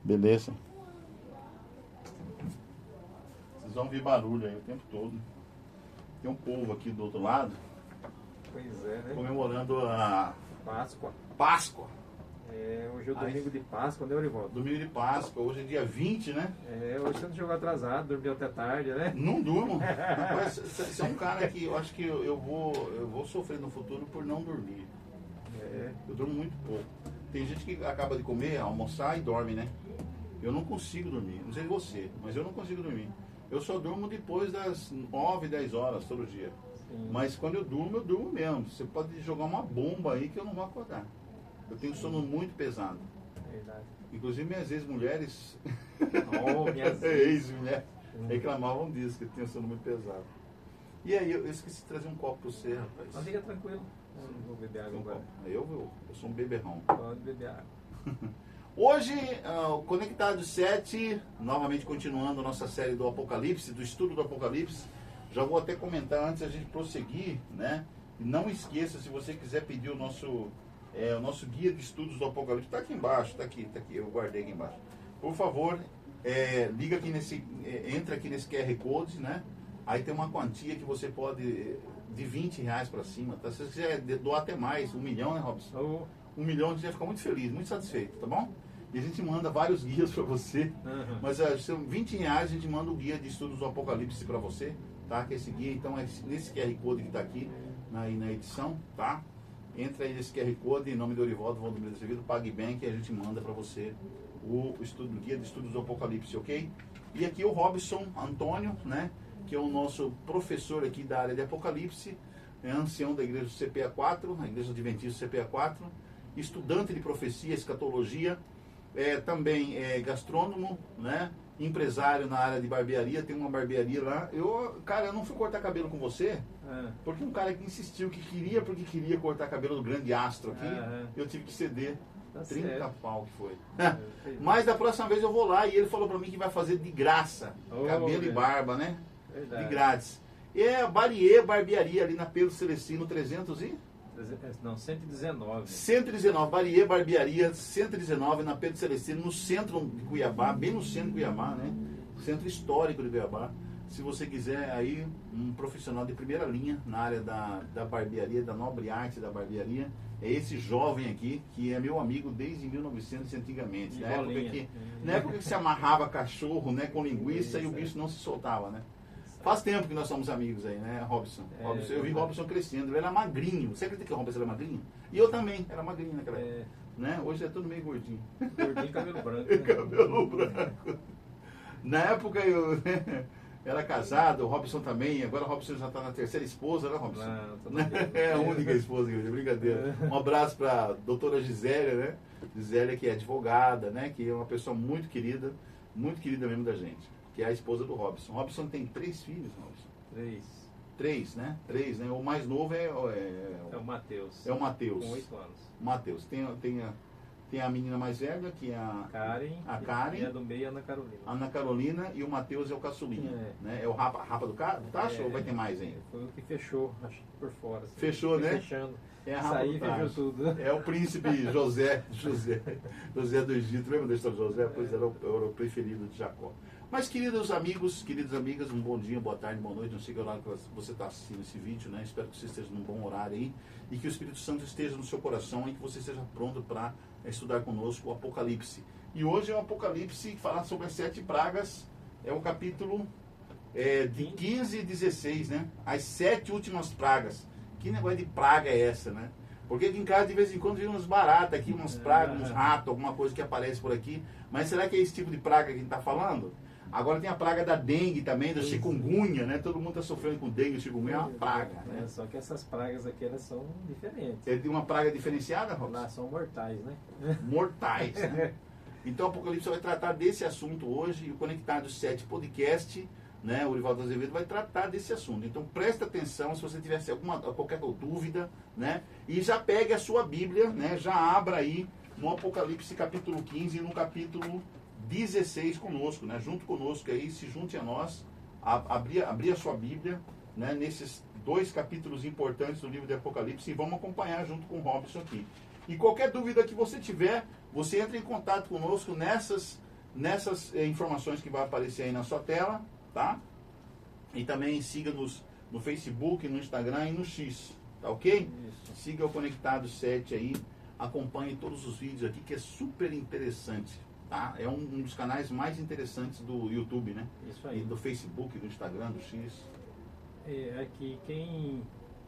Beleza. Vocês vão ouvir barulho aí o tempo todo. Tem um povo aqui do outro lado. Pois é, né? Comemorando a Páscoa. Páscoa. É, hoje é o domingo de Páscoa, né, Orivaldo? Domingo de Páscoa, hoje é dia 20, né? É, hoje você não chegou atrasado, dormiu até tarde, né? Não durmo. Rapaz, você é um cara que eu acho que eu vou sofrer no futuro por não dormir. É. Eu durmo muito pouco. Tem gente que acaba de comer, almoçar e dorme, né? Eu não consigo dormir. Não sei você, mas eu não consigo dormir. Eu só durmo depois das 9, 10 horas todo dia. Sim. Mas quando eu durmo mesmo. Você pode jogar uma bomba aí que eu não vou acordar. Eu tenho sono muito pesado. Verdade. Inclusive minhas ex-mulheres, Oh, minhas ex-mulheres, reclamavam disso, que eu tinha sono muito pesado. E aí, eu esqueci de trazer um copo para você, rapaz. Mas fica tranquilo. Eu não vou beber água Um agora. copo. Eu sou um beberrão. Pode beber água. Hoje, o Conectado 7, novamente continuando a nossa série do Apocalipse, do estudo do Apocalipse. Já vou até comentar antes da gente prosseguir, né? E não esqueça, se você quiser pedir o nosso guia de estudos do Apocalipse, está aqui embaixo, está aqui, eu guardei aqui embaixo. Por favor, liga aqui entra aqui nesse QR Code, né? Aí tem uma quantia que você pode, de R$20 para cima, tá? Se você quiser doar até mais, 1 milhão, né, Robson? 1 milhão, a gente vai ficar muito feliz, muito satisfeito, tá bom? E a gente manda vários guias para você, mas são R$20, a gente manda o guia de estudos do Apocalipse para você, tá? Que esse guia, então, é nesse QR Code que está aqui na edição, tá? Entra aí nesse QR Code, em nome do Orivaldo, Valdomiro da Servido, PagBank, e a gente manda para você o guia de estudos do Apocalipse, ok? E aqui o Robson Antônio, né? Que é o nosso professor aqui da área de Apocalipse, é ancião da igreja do CPA 4, a igreja adventista CPA 4, estudante de profecia, escatologia, também é gastrônomo, né? Empresário na área de barbearia, tem uma barbearia lá. Cara, eu não fui cortar cabelo com você, porque um cara que insistiu porque queria cortar cabelo do grande astro aqui, eu tive que ceder. Tá 30 certo. pau que foi. Mas da próxima vez eu vou lá e ele falou pra mim que vai fazer de graça, cabelo e barba, né? Verdade. De grátis. E é a Barier Barbearia ali na Pedro Celestino 300 e... Não, 119. 119, Barier Barbearia 119 na Pedro Celestino, no centro de Cuiabá, bem no centro de Cuiabá, né? Centro histórico de Cuiabá. Se você quiser aí um profissional de primeira linha na área da barbearia, da nobre arte da barbearia, é esse jovem aqui, que é meu amigo desde 1900 antigamente. Na época que se amarrava cachorro, né, com linguiça e o bicho não se soltava, né? Faz tempo que nós somos amigos aí, né, Robson? Eu vi Robson crescendo, ele era magrinho. Você acredita que o Robson era magrinho? E eu também, era magrinho naquela época. Né? Hoje é tudo meio gordinho. Gordinho, cabelo branco. Né? Cabelo branco. Na época eu era casado, o Robson também, agora o Robson já está na terceira esposa, né, Robson? Não, É a única esposa, que brincadeira. Um abraço para a doutora Gisélia, né? Gisélia, que é advogada, né? Que é uma pessoa muito querida mesmo da gente, que é a esposa do Robson. O Robson tem 3 filhos, Robson. 3, né? 3, né? O mais novo é o Matheus. É o Matheus. Com 8 anos. Matheus. Tem a menina mais velha, que é a Karen. E a do meio, a Ana Carolina. Ana Carolina, e o Matheus é o caçulinha. Né? É o rapa do tacho ou vai ter mais ainda? Foi o que fechou, acho que por fora. Assim. Fechou, né? Fechando. É a Isso rapa aí do fechou tacho. tudo. É o príncipe José do Egito. Lembra da história de José? Pois era o preferido de Jacó. Mas, queridos amigos, queridas amigas, um bom dia, boa tarde, boa noite. Não sei que horário que você está assistindo esse vídeo, né? Espero que você esteja num bom horário aí e que o Espírito Santo esteja no seu coração e que você esteja pronto para estudar conosco o Apocalipse. E hoje é o Apocalipse que fala sobre as 7 pragas. É o capítulo de 15 e 16, né? As 7 últimas pragas. Que negócio de praga é essa, né? Porque aqui em casa de vez em quando vem uns baratas aqui, umas pragas, uns ratos, alguma coisa que aparece por aqui. Mas será que é esse tipo de praga que a gente está falando? Agora tem a praga da dengue também, da chikungunya, né? Todo mundo está sofrendo com dengue e chikungunya, é uma praga, né? Só que essas pragas aqui, elas são diferentes. É de uma praga diferenciada, Robson? Lá são mortais, né? Mortais, né? Então o Apocalipse vai tratar desse assunto hoje, e o Conectado 7 Podcast, né? O Orivaldo Azevedo vai tratar desse assunto. Então presta atenção, se você tivesse qualquer dúvida, né? E já pegue a sua Bíblia, né? Já abra aí no Apocalipse capítulo 15 e no capítulo 16 conosco, né? Junto conosco aí, se junte a nós, abrir a sua Bíblia, né? Nesses 2 capítulos importantes do livro de Apocalipse, e vamos acompanhar junto com o Robson aqui. E qualquer dúvida que você tiver, você entra em contato conosco nessas nessas informações que vai aparecer aí na sua tela, tá? E também siga-nos no Facebook, no Instagram e no X, tá ok? Isso. Siga o Conectado 7 aí, acompanhe todos os vídeos aqui, que é super interessante, tá? É um dos canais mais interessantes do YouTube, né? Isso E aí. do Facebook, do Instagram, do X. Aqui quem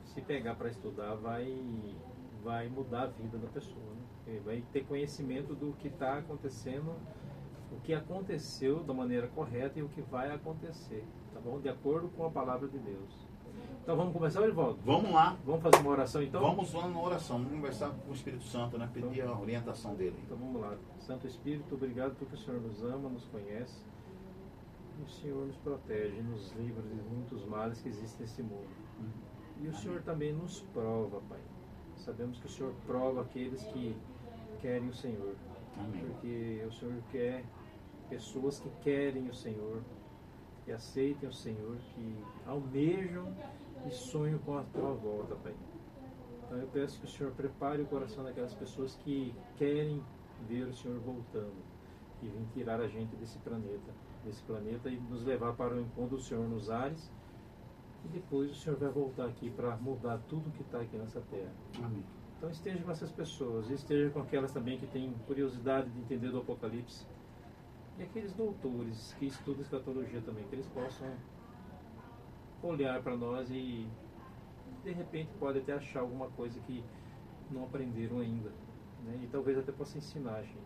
se pegar para estudar vai mudar a vida da pessoa, né? Vai ter conhecimento do que está acontecendo, o que aconteceu da maneira correta e o que vai acontecer, tá bom? De acordo com a palavra de Deus. Então vamos começar, Orivaldo? Vamos lá. Vamos fazer uma oração então? Vamos lá na oração, vamos conversar com o Espírito Santo, né? Pedir a orientação dele. Então vamos lá. Santo Espírito, obrigado porque o Senhor nos ama, nos conhece. E o Senhor nos protege, nos livra de muitos males que existem nesse mundo. E o Senhor também nos prova, Pai. Sabemos que o Senhor prova aqueles que querem o Senhor. Amém. Porque o Senhor quer pessoas que querem o Senhor, que aceitem o Senhor, que almejam e sonham com a tua volta, Pai. Então eu peço que o Senhor prepare o coração daquelas pessoas que querem ver o Senhor voltando e vir tirar a gente desse planeta e nos levar para o encontro do Senhor nos ares. E depois o Senhor vai voltar aqui para mudar tudo que está aqui nessa terra. Amém. Então esteja com essas pessoas, e esteja com aquelas também que têm curiosidade de entender do Apocalipse. E aqueles doutores que estudam escatologia também, que eles possam olhar para nós e de repente pode até achar alguma coisa que não aprenderam ainda, né? E talvez até possa ensinar a gente.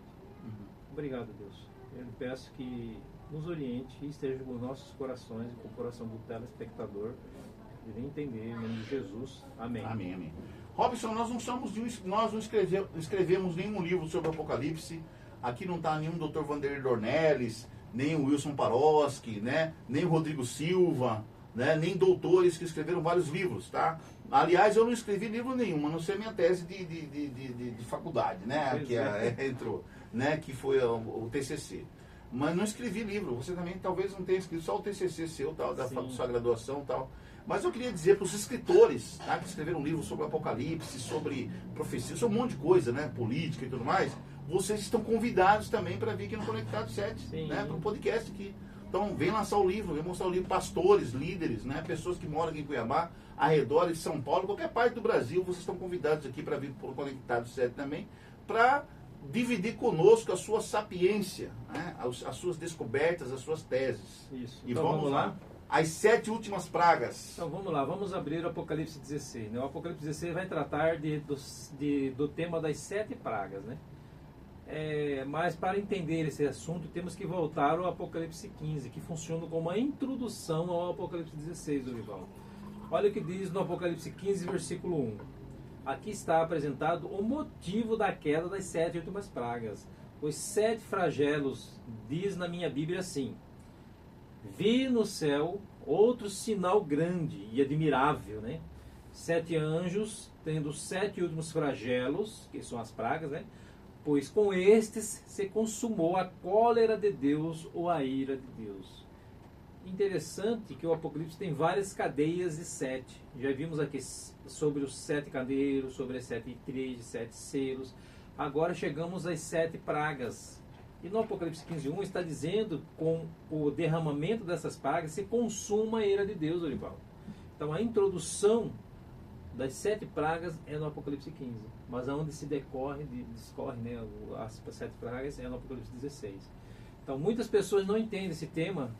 Obrigado, Deus. Eu lhe peço que nos oriente e esteja com nossos corações e com o coração do telespectador, de nem entender, em nome de Jesus. Amém. Amém, amém. Robson, nós não escrevemos nenhum livro sobre o Apocalipse. Aqui não está nenhum Dr. Vanderlei Dornelles, nem o Wilson Paroski, né? Nem o Rodrigo Silva, né? Nem doutores que escreveram vários livros, tá? Aliás, eu não escrevi livro nenhum, a não ser minha tese de faculdade, né? Que entrou, né? Que foi o TCC. Mas não escrevi livro. Você também talvez não tenha escrito só o TCC seu, tal, da sua graduação e tal. Mas eu queria dizer para os escritores, tá, que escreveram um livro sobre o Apocalipse, sobre profecia, sobre um monte de coisa, né? Política e tudo mais. Vocês estão convidados também para vir aqui no Conectado 7, né? Para o podcast aqui. Então, vem lançar o livro, vem mostrar o livro. Pastores, líderes, né? Pessoas que moram aqui em Cuiabá, arredores de São Paulo, qualquer parte do Brasil, vocês estão convidados aqui para vir para o Conectado 7 também, para dividir conosco a sua sapiência, né? As suas descobertas, as suas teses. Isso. E então, vamos lá. As 7 últimas pragas. Então vamos lá, vamos abrir o Apocalipse 16. Né? O Apocalipse 16 vai tratar do tema das 7 pragas, né? Mas para entender esse assunto temos que voltar ao Apocalipse 15, que funciona como uma introdução ao Apocalipse 16, Dorival. Olha o que diz no Apocalipse 15, versículo 1. Aqui está apresentado o motivo da queda das 7 últimas pragas. Os 7 flagelos, diz na minha Bíblia assim: vi no céu outro sinal grande e admirável, né? 7 anjos, tendo os 7 últimos flagelos, que são as pragas, né? Pois com estes se consumou a cólera de Deus ou a ira de Deus. Interessante que o Apocalipse tem várias cadeias de 7. Já vimos aqui sobre os 7 candeeiros, sobre as 7 igrejas, 7 selos. Agora chegamos às 7 pragas. E no Apocalipse 15:1 está dizendo com o derramamento dessas pragas se consuma a ira de Deus, Orival. Então a introdução das 7 pragas é no Apocalipse 15, mas aonde se discorre, né, as 7 pragas é no Apocalipse 16. Então muitas pessoas não entendem esse tema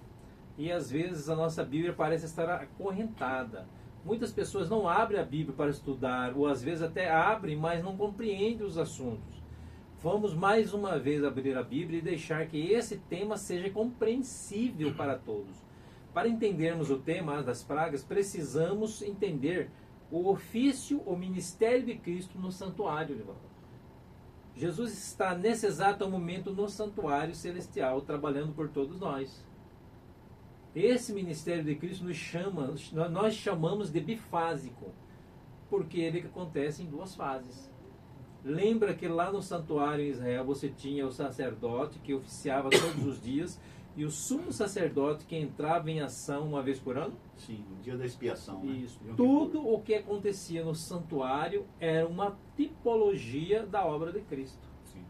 e às vezes a nossa Bíblia parece estar acorrentada. Muitas pessoas não abrem a Bíblia para estudar, ou às vezes até abrem, mas não compreendem os assuntos. Vamos mais uma vez abrir a Bíblia e deixar que esse tema seja compreensível para todos. Para entendermos o tema das pragas, precisamos entender o ofício, o ministério de Cristo no santuário. Jesus está nesse exato momento no santuário celestial, trabalhando por todos nós. Esse ministério de Cristo nós chamamos de bifásico, porque ele acontece em 2 fases. Lembra que lá no santuário em Israel você tinha o sacerdote que oficiava todos os dias e o sumo sacerdote que entrava em ação uma vez por ano? Sim, no dia da expiação. Isso. Né? Tudo o que acontecia no santuário era uma tipologia da obra de Cristo. Sim.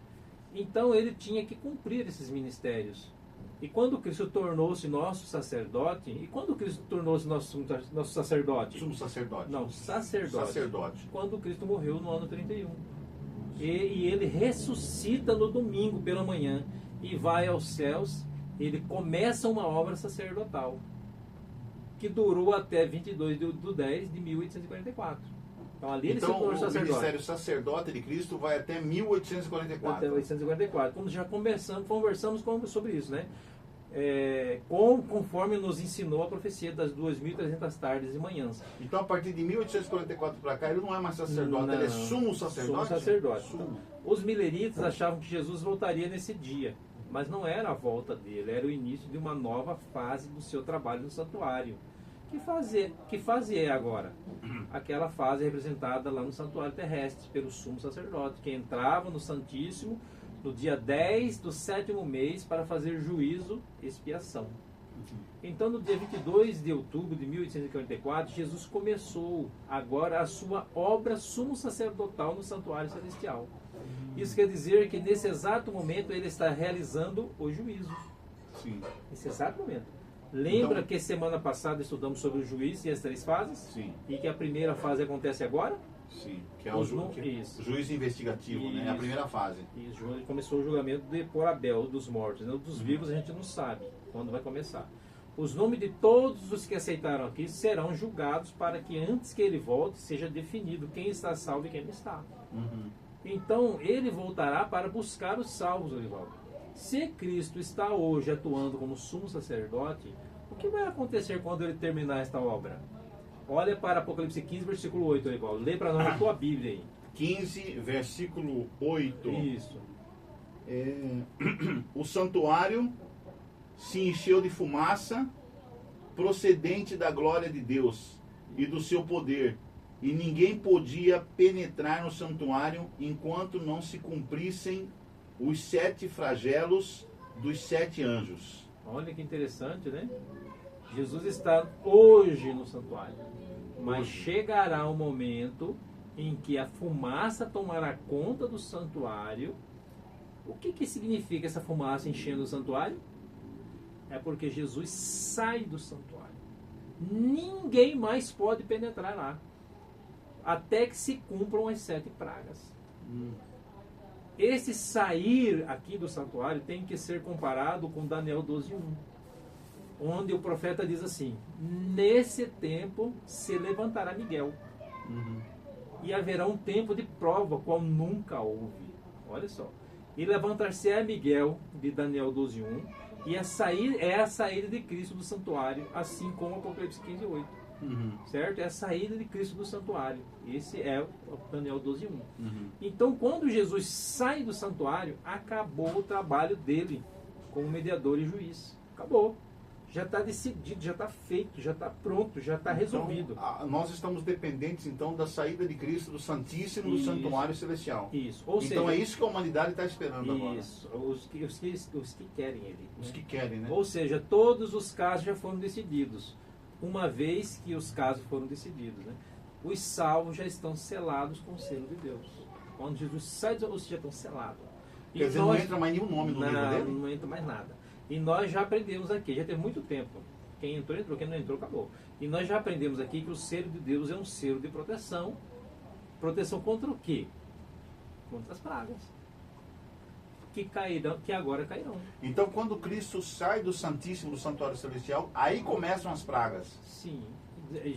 Então ele tinha que cumprir esses ministérios. E quando Cristo tornou-se nosso sacerdote, e quando Cristo tornou-se nosso sacerdote? Sumo sacerdote. Não, sacerdote. Sacerdote. Quando Cristo morreu no ano 31. E ele ressuscita no domingo pela manhã e vai aos céus. Ele começa uma obra sacerdotal que durou até 22 de 10 de 1844. Então ali ele se tornou o sacerdote. ministério sacerdote de Cristo vai até 1844. Até 1844. Como já conversamos sobre isso, né? Conforme nos ensinou a profecia das 2.300 tardes e manhãs. Então, a partir de 1844 para cá, ele não é mais sacerdote, ele é sumo sacerdote? Sumo sacerdote. Sumo. Os mileritas achavam que Jesus voltaria nesse dia, mas não era a volta dele, era o início de uma nova fase do seu trabalho no santuário. Que fase é agora? Aquela fase representada lá no santuário terrestre, pelo sumo sacerdote, que entrava no Santíssimo no dia 10 do 7º mês para fazer juízo e expiação. Então, no dia 22 de outubro de 1844, Jesus começou agora a sua obra sumo sacerdotal no santuário celestial. Isso quer dizer que nesse exato momento ele está realizando o juízo. Sim. Nesse exato momento. Lembra Então, que semana passada estudamos sobre o juízo e as 3 fases? Sim. E que a primeira fase acontece agora? Sim, que é o juízo investigativo, né? É a primeira fase. Isso, começou o julgamento de por Abel, dos mortos. Né? Dos vivos a gente não sabe quando vai começar. Os nomes de todos os que aceitaram aqui serão julgados para que antes que ele volte seja definido quem está salvo e quem não está. Uhum. Então ele voltará para buscar os salvos, Orivaldo. Se Cristo está hoje atuando como sumo sacerdote, o que vai acontecer quando ele terminar esta obra? Olha para Apocalipse 15, versículo 8, Orivaldo. Lê para nós a tua Bíblia aí. 15, versículo 8. Isso. O santuário se encheu de fumaça procedente da glória de Deus e do seu poder, e ninguém podia penetrar no santuário enquanto não se cumprissem os 7 flagelos dos 7 anjos. Olha que interessante, né? Jesus está hoje no santuário, mas chegará um momento em que a fumaça tomará conta do santuário. O que significa essa fumaça enchendo o santuário? É porque Jesus sai do santuário. Ninguém mais pode penetrar lá, até que se cumpram as 7 pragas. Esse sair aqui do santuário tem que ser comparado com Daniel 12:1, onde o profeta diz assim: nesse tempo se levantará Miguel, e haverá um tempo de prova, qual nunca houve. Olha só. E levantar-se-á Miguel, de Daniel 12:1, e a saída de Cristo do santuário, assim como Apocalipse 15:8. Certo? É a saída de Cristo do santuário. Esse é o Daniel 12:1. Então, quando Jesus sai do santuário, acabou o trabalho dele como mediador e juiz. Acabou. Já está decidido, já está feito, já está pronto, já está resolvido. Nós estamos dependentes, então, da saída de Cristo do Santíssimo do Santuário Celestial. Isso. Então, seja, é isso que a humanidade está esperando agora. Isso. Os que querem ele. Os que querem, né? Ou seja, todos os casos já foram decididos. Uma vez que os casos foram decididos, né? Os salvos já estão selados com o selo de Deus. Quando Jesus sai, os já estão selados. Quer dizer, não entra mais nenhum nome no livro dele? Não entra mais nada. E nós já aprendemos aqui, já tem muito tempo. Quem entrou, entrou. Quem não entrou, acabou. E nós já aprendemos aqui que o selo de Deus é um selo de proteção. Proteção contra o quê? Contra as pragas. Que agora cairão. Então, quando Cristo sai do Santíssimo, do Santuário Celestial, aí começam as pragas. Sim,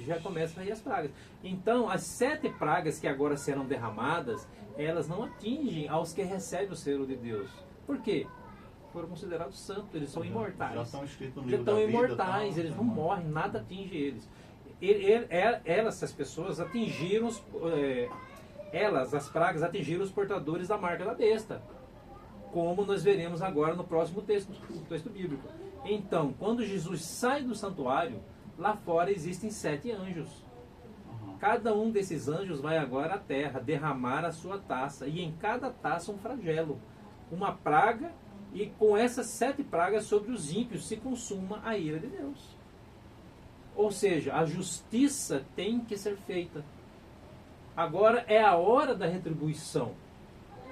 já começam aí as pragas. Então, as 7 pragas que agora serão derramadas, elas não atingem aos que recebem o selo de Deus. Por quê? Foram considerados santos, eles são imortais. Já estão escritos no Já livro da estão vida, imortais, eles não morrem, nada atinge eles. Essas pessoas atingiram, as pragas atingiram os portadores da marca da besta, como nós veremos agora no próximo texto bíblico. Então, quando Jesus sai do santuário, lá fora existem 7 anjos. Cada um desses anjos vai agora à terra derramar a sua taça, e em cada taça um flagelo, uma praga, e com essas 7 pragas sobre os ímpios se consuma a ira de Deus. Ou seja, a justiça tem que ser feita. Agora é a hora da retribuição,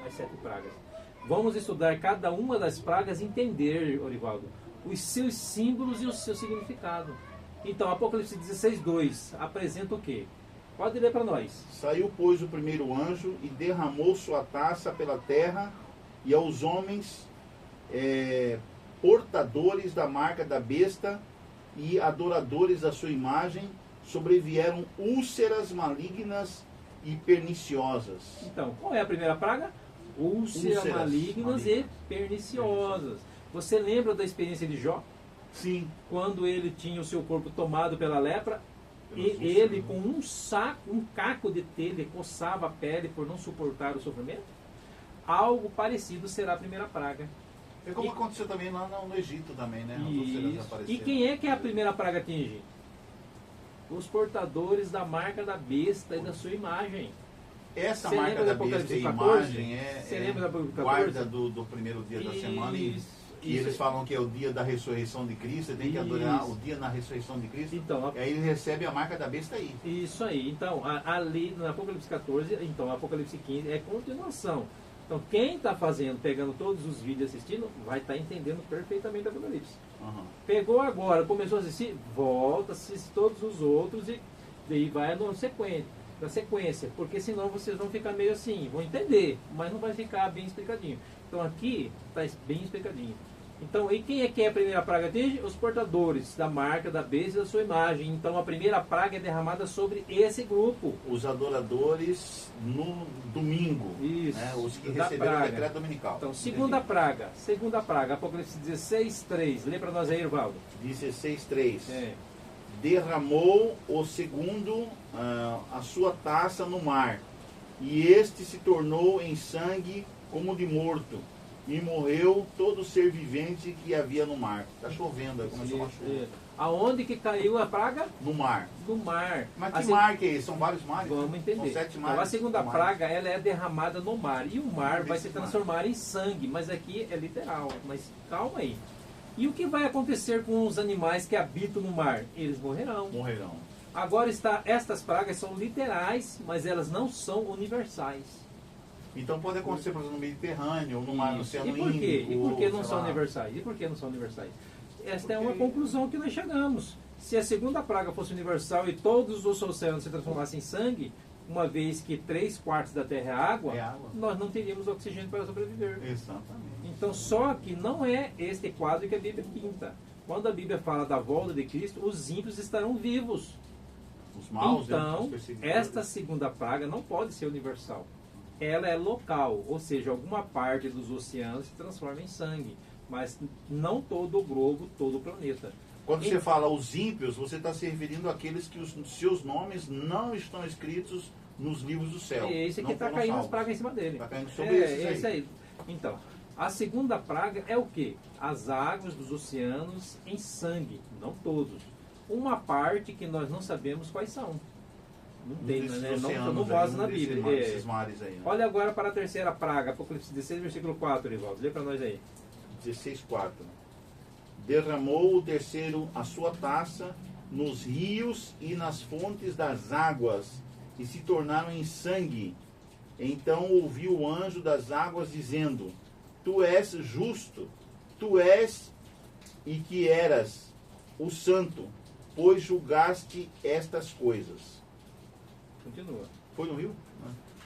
as 7 pragas. Vamos estudar cada uma das pragas e entender, Orivaldo, os seus símbolos e o seu significado. Então, Apocalipse 16:2 apresenta o quê? Pode ler para nós. Saiu, pois, o primeiro anjo e derramou sua taça pela terra, e aos homens portadores da marca da besta e adoradores da sua imagem sobrevieram úlceras malignas e perniciosas. Então, qual é a primeira praga? Úlceras malignas e perniciosas. Você lembra da experiência de Jó? Sim. Quando ele tinha o seu corpo tomado pela lepra, e ele com um caco de telha coçava a pele por não suportar o sofrimento? Algo parecido será a primeira praga. É como aconteceu também lá no Egito também, né? As úlceras Isso. apareceram. E quem é que a primeira praga atinge? Os portadores da marca da besta e da sua imagem. Essa Você marca lembra da do besta e Apocalipse 14? imagem Você lembra do Apocalipse 14? guarda do primeiro dia da semana. E Isso. eles falam que é o dia da ressurreição de Cristo, você tem que adorar Isso. o dia na ressurreição de Cristo. Então, E aí ele recebe a marca da besta aí. isso aí. Então, ali no Apocalipse 14, então Apocalipse 15 é continuação. Então, quem está pegando todos os vídeos assistindo, vai estar entendendo perfeitamente o Apocalipse. Uhum. Pegou agora, começou a assistir, volta, assiste todos os outros e daí vai na sequência, porque senão vocês vão ficar meio assim, vão entender, mas não vai ficar bem explicadinho. Então aqui está bem explicadinho. Então, e quem é que é a primeira praga atinge? Os portadores da marca da besta e da sua imagem. Então a primeira praga é derramada sobre esse grupo. Os adoradores no domingo. Isso, Né? Os que da receberam praga. o decreto dominical. Então, segunda praga, Apocalipse 16:3. Lê para nós aí, Irvaldo. 16:3. É. Derramou o segundo a sua taça no mar, e este se tornou em sangue como de morto, e morreu todo ser vivente que havia no mar. Está chovendo, aí começou uma chuva. Aonde que caiu a praga? No mar. No mar. Mas que mar que é esse? São vários mares? Vamos né? entender. São 7 mares. Então, a segunda mares. praga ela é derramada no mar. E o mar vai se Desse mar. transformar em sangue. Mas aqui é literal. Mas calma aí. E o que vai acontecer com os animais que habitam no mar? Eles morrerão. Morrerão. Agora, estas pragas são literais, mas elas não são universais. Então pode acontecer, por exemplo, no Mediterrâneo, ou no mar, no Isso. Oceano E por quê? Índico. E por que não sei são lá. universais? E por que não são universais? Esta é Porque- uma conclusão que nós chegamos. Se a segunda praga fosse universal e todos os oceanos se transformassem em sangue, uma vez que 3/4 da Terra É água. nós não teríamos oxigênio para sobreviver. Exatamente. Então, só que não é este quadro que a Bíblia pinta. Quando a Bíblia fala da volta de Cristo, os ímpios estarão vivos. Os maus, né, Então, os perseguidores. esta segunda praga não pode ser universal. Ela é local, ou seja, alguma parte dos oceanos se transforma em sangue. Mas não todo o globo, todo o planeta. Quando você fala os ímpios, você está se referindo àqueles que os seus nomes não estão escritos nos livros do céu. É esse que não está foram caindo as salvos. pragas em cima dele. Está caindo sobre esses aí. esse aí. Então, a segunda praga é o quê? As águas dos oceanos em sangue, não todos. Uma parte que nós não sabemos quais são. Não tem, Desses né? Não oceanos mostra aí, na desses Bíblia. mares, É. esses mares aí. Né? Olha agora para a terceira praga, Apocalipse 16, versículo 4, Rivaldo. Lê para nós aí. 16:4. Derramou o terceiro a sua taça nos rios e nas fontes das águas, e se tornaram em sangue. Então ouviu o anjo das águas dizendo: Tu és justo, tu és e que eras o santo, pois julgaste estas coisas. Continua. Foi no rio?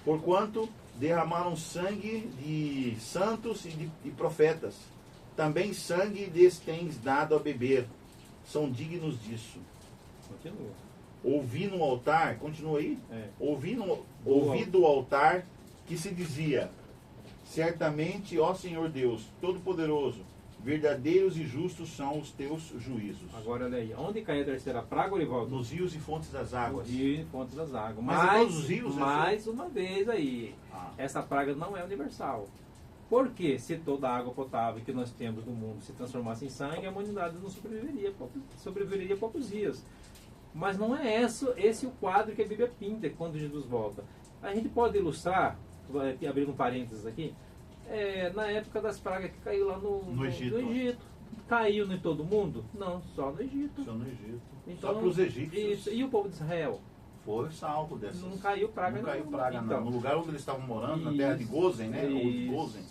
Porquanto derramaram sangue de santos e de profetas. Também sangue lhes tens dado a beber. São dignos disso. Continua. Ouvi no altar, continua aí? É. Ouvi do altar que se dizia: Certamente, ó Senhor Deus, Todo-Poderoso, verdadeiros e justos são os teus juízos. Agora olha aí. Onde cai a terceira praga, Rivaldo? Nos rios e fontes das águas. No rio e fontes das águas. Mas em todos os rios, né, mais uma vez aí. Ah. Essa praga não é universal. Porque se toda a água potável que nós temos no mundo se transformasse em sangue, a humanidade não sobreviveria poucos dias. Mas não é esse o quadro que a Bíblia pinta quando Jesus volta. A gente pode ilustrar, abrindo um parênteses aqui, na época das pragas que caiu lá no Egito. Caiu em todo mundo? Não, só no Egito. Só no Egito. Então, só para os egípcios. Isso. E o povo de Israel? Foi salvo dessas. Não caiu praga Não caiu não. praga, Então, não. No lugar onde eles estavam morando, na isso, terra de Gozen, né? Ou de isso. Gozen.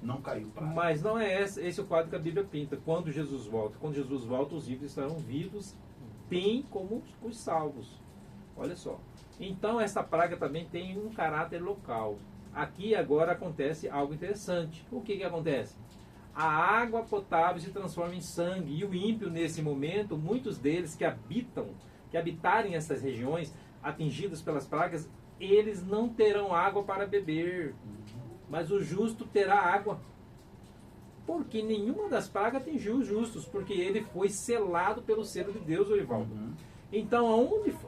não caiu praga. Mas não é esse o quadro que a Bíblia pinta. Quando Jesus volta? Quando Jesus volta, os ímpios estarão vivos, bem como os salvos. Olha só. Então, essa praga também tem um caráter local. Aqui agora acontece algo interessante. O que acontece? A água potável se transforma em sangue. E o ímpio, nesse momento, muitos deles que habitarem essas regiões atingidas pelas pragas, eles não terão água para beber. Mas o justo terá água. Porque nenhuma das pragas atingiu os justos, porque ele foi selado pelo selo de Deus, Orivaldo. Então,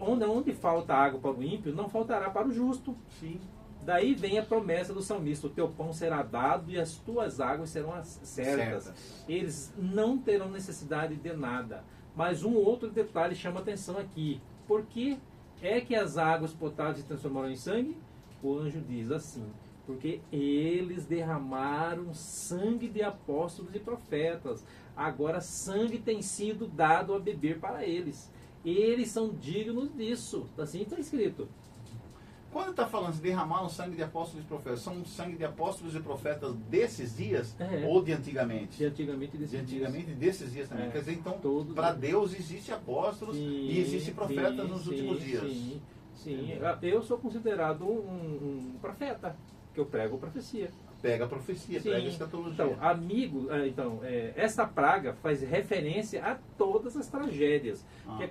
onde falta água para o ímpio, não faltará para o justo. Sim. Daí vem a promessa do salmista: o teu pão será dado e as tuas águas serão certas. Eles não terão necessidade de nada. Mas um outro detalhe chama atenção aqui. Por que é que as águas potáveis se transformaram em sangue? O anjo diz assim: porque eles derramaram sangue de apóstolos e profetas. Agora sangue tem sido dado a beber para eles. Eles são dignos disso. Assim está escrito. Quando está falando de derramar o sangue de apóstolos e profetas, são sangue de apóstolos e profetas desses dias ou de antigamente? De antigamente e desses dias também. Quer dizer, então, para Deus existe apóstolos e existe profetas nos últimos dias. Sim. Eu sou considerado um profeta, que eu prego profecia. Pega a profecia, prega a escatologia. Então, essa praga faz referência a todas as tragédias que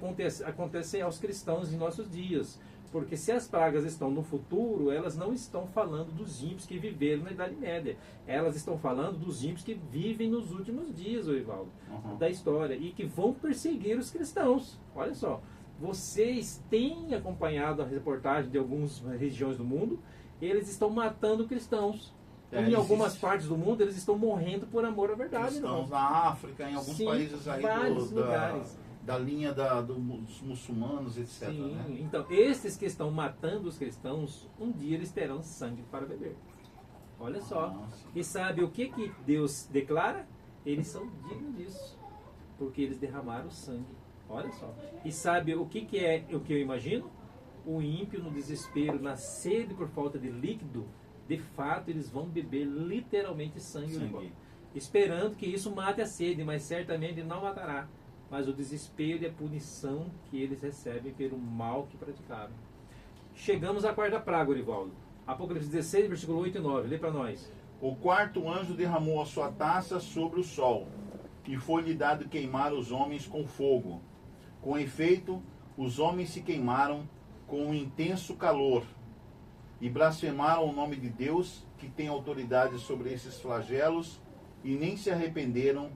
acontecem aos cristãos em nossos dias. Porque se as pragas estão no futuro, elas não estão falando dos ímpios que viveram na Idade Média. Elas estão falando dos ímpios que vivem nos últimos dias, Orivaldo, da história. E que vão perseguir os cristãos. Olha só, vocês têm acompanhado a reportagem de algumas regiões do mundo. Eles estão matando cristãos. Em algumas partes do mundo, eles estão morrendo por amor à verdade. Cristãos na África, em alguns países aí lugares. Da linha dos muçulmanos, etc. Sim, né? Então, esses que estão matando os cristãos, um dia eles terão sangue para beber. Olha só. E sabe o que Deus declara? Eles são dignos disso. Porque eles derramaram sangue. Olha só. E sabe o que é o que eu imagino? O ímpio no desespero, na sede por falta de líquido, de fato eles vão beber literalmente sangue. Esperando que isso mate a sede, mas certamente não matará. Mas o desespero e a punição que eles recebem pelo mal que praticaram. Chegamos à quarta praga, Orivaldo. Apocalipse 16, versículo 8 e 9. Lê para nós. O quarto anjo derramou a sua taça sobre o sol, e foi-lhe dado queimar os homens com fogo. Com efeito, os homens se queimaram com um intenso calor, e blasfemaram o nome de Deus, que tem autoridade sobre esses flagelos, e nem se arrependeram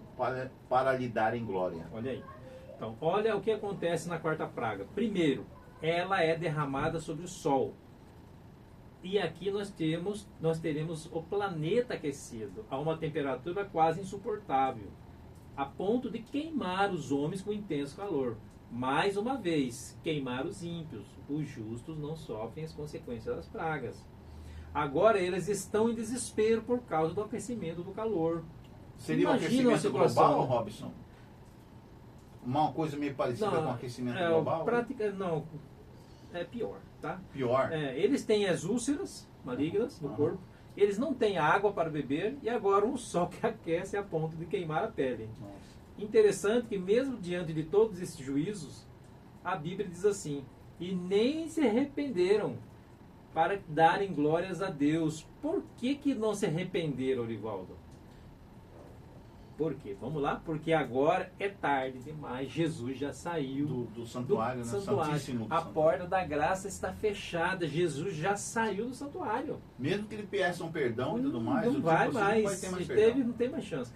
para lhe darem glória. Olha aí. Então, olha o que acontece na quarta praga. Primeiro, ela é derramada sobre o sol. E aqui nós teremos o planeta aquecido a uma temperatura quase insuportável, a ponto de queimar os homens com intenso calor. Mais uma vez, queimar os ímpios. Os justos não sofrem as consequências das pragas. Agora eles estão em desespero por causa do aquecimento do calor. Seria um aquecimento global, Robson? Uma coisa meio parecida com o aquecimento global? Não, é pior, tá? Pior? Eles têm as úlceras malignas no corpo, eles não têm água para beber e agora um sol que aquece a ponto de queimar a pele. Nossa. Interessante que mesmo diante de todos esses juízos, a Bíblia diz assim: e nem se arrependeram para darem glórias a Deus. Por que não se arrependeram, Orivaldo? Por quê? Vamos lá? Porque agora é tarde demais. Jesus já saiu do santuário, né? Santíssimo. A porta da graça está fechada. Jesus já saiu do santuário. Mesmo que ele peça um perdão e tudo mais, não vai mais. Vai ter mais Não tem mais chance.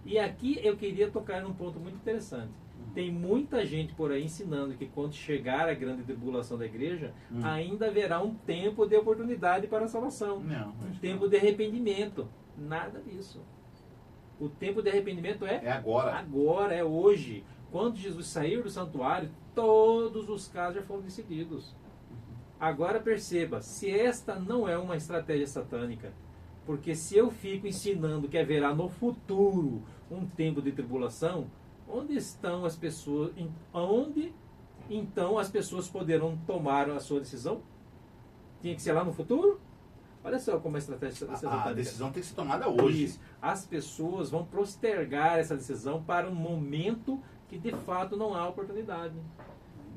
E aqui eu queria tocar num ponto muito interessante. Tem muita gente por aí ensinando que quando chegar a grande tribulação da igreja, ainda haverá um tempo de oportunidade para a salvação. Um tempo de arrependimento. Nada disso. O tempo de arrependimento é agora. Agora, é hoje. Quando Jesus sair do santuário, todos os casos já foram decididos. Agora perceba, se esta não é uma estratégia satânica, porque se eu fico ensinando que haverá no futuro um tempo de tribulação, onde estão as pessoas? Onde então as pessoas poderão tomar a sua decisão? Tinha que ser lá no futuro? Olha só como a estratégia A satânica. decisão tem que ser tomada hoje. Isso. As pessoas vão postergar essa decisão para um momento que de fato não há oportunidade.